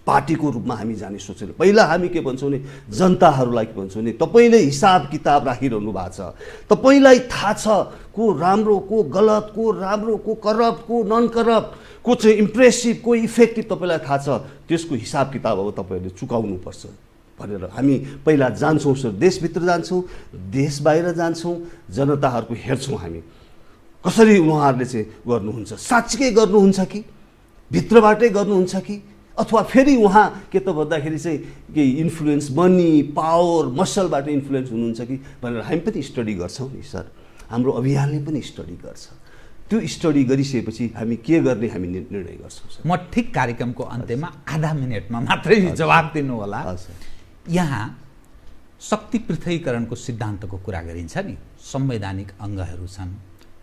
पार्टीको रूपमा हामी जाने सोच छैन। पहिला हामी के भन्छौँ भने जनताहरूलाई के भन्छौँ भने तपाईँले हिसाब किताब राखिरहनु भएको छ, तपाईँलाई थाहा छ को राम्रो को गलत, को राम्रो को करप्ट, को नन करप्ट, को चाहिँ इम्प्रेसिभ को इफेक्टिभ तपाईँलाई थाहा छ त्यसको हिसाब किताब अब तपाईँहरूले चुकाउनुपर्छ भनेर हामी पहिला जान्छौँ सर, देशभित्र जान्छौँ, देश बाहिर जान्छौँ, जनताहरूको हेर्छौँ हामी कसरी उहाँहरूले चाहिँ गर्नुहुन्छ, साँच्चीकै गर्नुहुन्छ कि भित्रबाटै गर्नुहुन्छ कि अथवा फेरि उहाँ के त भन्दाखेरि चाहिँ केही इन्फ्लुएन्स मनी पावर मसलबाट इन्फ्लुएन्स हुनुहुन्छ कि भनेर हामी पनि स्टडी गर्छौँ नि सर, हाम्रो अभियानले पनि स्टडी गर्छ। त्यो स्टडी गरिसकेपछि हामी के गर्ने हामी निर्णय गर्छौँ सर। म ठिक कार्यक्रमको अन्त्यमा आधा मिनटमा मात्रै जवाब दिनु होला। यहाँ शक्ति पृथकीकरणको सिद्धान्तको कुरा गरिन्छ नि, संवैधानिक अङ्गहरू छन्,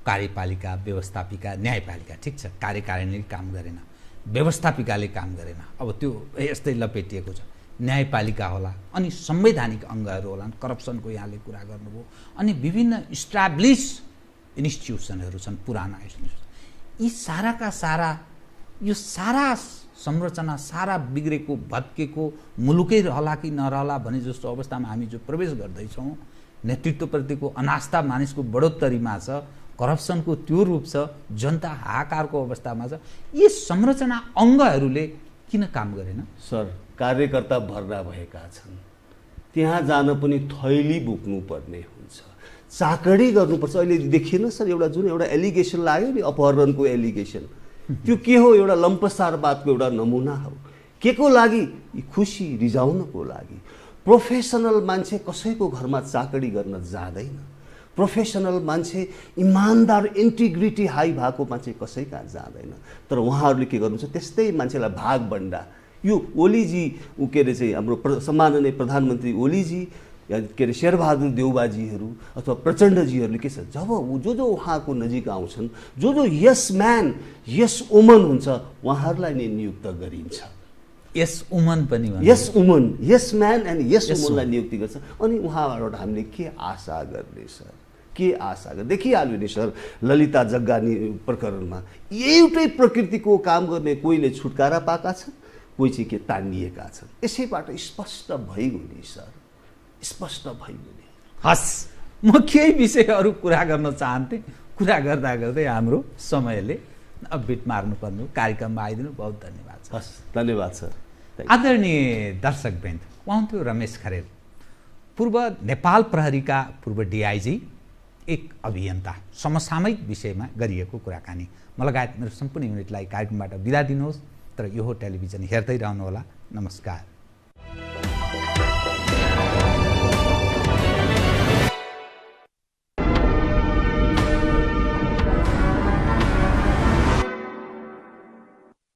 कार्यपालिका, व्यवस्थापिका, न्यायपालिका, ठिक छ, कार्यकारिणीले काम गरेन, व्यवस्थापिकाले काम गरेन, अब त्यो यस्तै लपेटिएको छ, न्यायपालिका होला, अनि संवैधानिक अङ्गहरू होलान्, करप्सनको यहाँले कुरा गर्नुभयो, अनि विभिन्न इस्टाब्लिस इन्स्टिट्युसनहरू छन्, पुराना इन्स्टिट्युसन, यी साराका सारा यो सारा संरचना सारा बिग्रेको भत्केको मुलुकै रहला कि नरहला भने जस्तो अवस्थामा हामी जो प्रवेश गर्दैछौँ, नेतृत्वप्रतिको अनास्था मानिसको बढोत्तरीमा छ, करप्सनको त्यो रूप छ, जनता हाहाकारको अवस्थामा छ, यी संरचना अङ्गहरूले किन काम गरेन सर? कार्यकर्ता भर्ना भएका छन्, त्यहाँ जान पनि थैली बोक्नुपर्ने हुन्छ, चाकडी गर्नुपर्छ। अहिले देखिएन सर एउटा जुन एउटा एलिगेसन लाग्यो नि, अपहरणको एलिगेसन, त्यो के हो? एउटा लम्पसारवादको एउटा नमुना हो। के को लागि? खुसी रिझाउनको लागि। प्रोफेसनल मान्छे कसैको घरमा चाकडी गर्न जाँदैन, प्रोफेसनल मान्छे इमान्दार इन्टिग्रिटी हाई भएको मान्छे कसै कहाँ जाँदैन। तर उहाँहरूले के गर्नुहुन्छ, त्यस्तै मान्छेलाई भागभन्डा, यो ओलीजी के अरे चाहिँ हाम्रो सम्माननीय प्रधानमन्त्री ओलीजी के अरे शेरबहादुर देउबाजीहरू अथवा प्रचण्डजीहरूले के छ, जब जो उहाँको नजिक आउँछन्, जो यस म्यान यस वुमन हुन्छ उहाँहरूलाई नै नियुक्त गरिन्छ। यस वुमन पनि यस वुमन यस म्यान एन्ड यस वुमनलाई नियुक्ति गर्छ। अनि उहाँबाट हामीले के आशा गर्ने सर? के आशा गर्ने? देखिहाल्यो नि सर, ललिता जग्गानी प्रकरणमा एउटै प्रकृतिको काम गर्ने कोहीले छुटकारा पाएका छन्, कोही चाहिँ के तानिएका छन्। यसैबाट स्पष्ट भइगयो नि सर, स्पष्ट भइगयो नि। हस्, म केही विषयहरू कुरा गर्न चाहन्थेँ, कुरा गर्दा गर्दै हाम्रो समयले अब बिट मार्नुपर्ने, कार्यक्रममा आइदिनु बहुत धन्यवाद छ। हस्, धन्यवाद सर। आदरणीय दर्शकवृन्द, उहाँ हुनुहुन्थ्यो रमेश खरेल, पूर्व नेपाल प्रहरीका पूर्व डिआइजी, एक अभियन्ता, समसामयिक विषयमा गरिएको कुराकानी। म लगायत मेरो सम्पूर्ण युनिटलाई कार्यक्रमबाट बिदा दिनुहोस्, तर यो टेलिभिजन हेर्दै रहनुहोला। नमस्कार।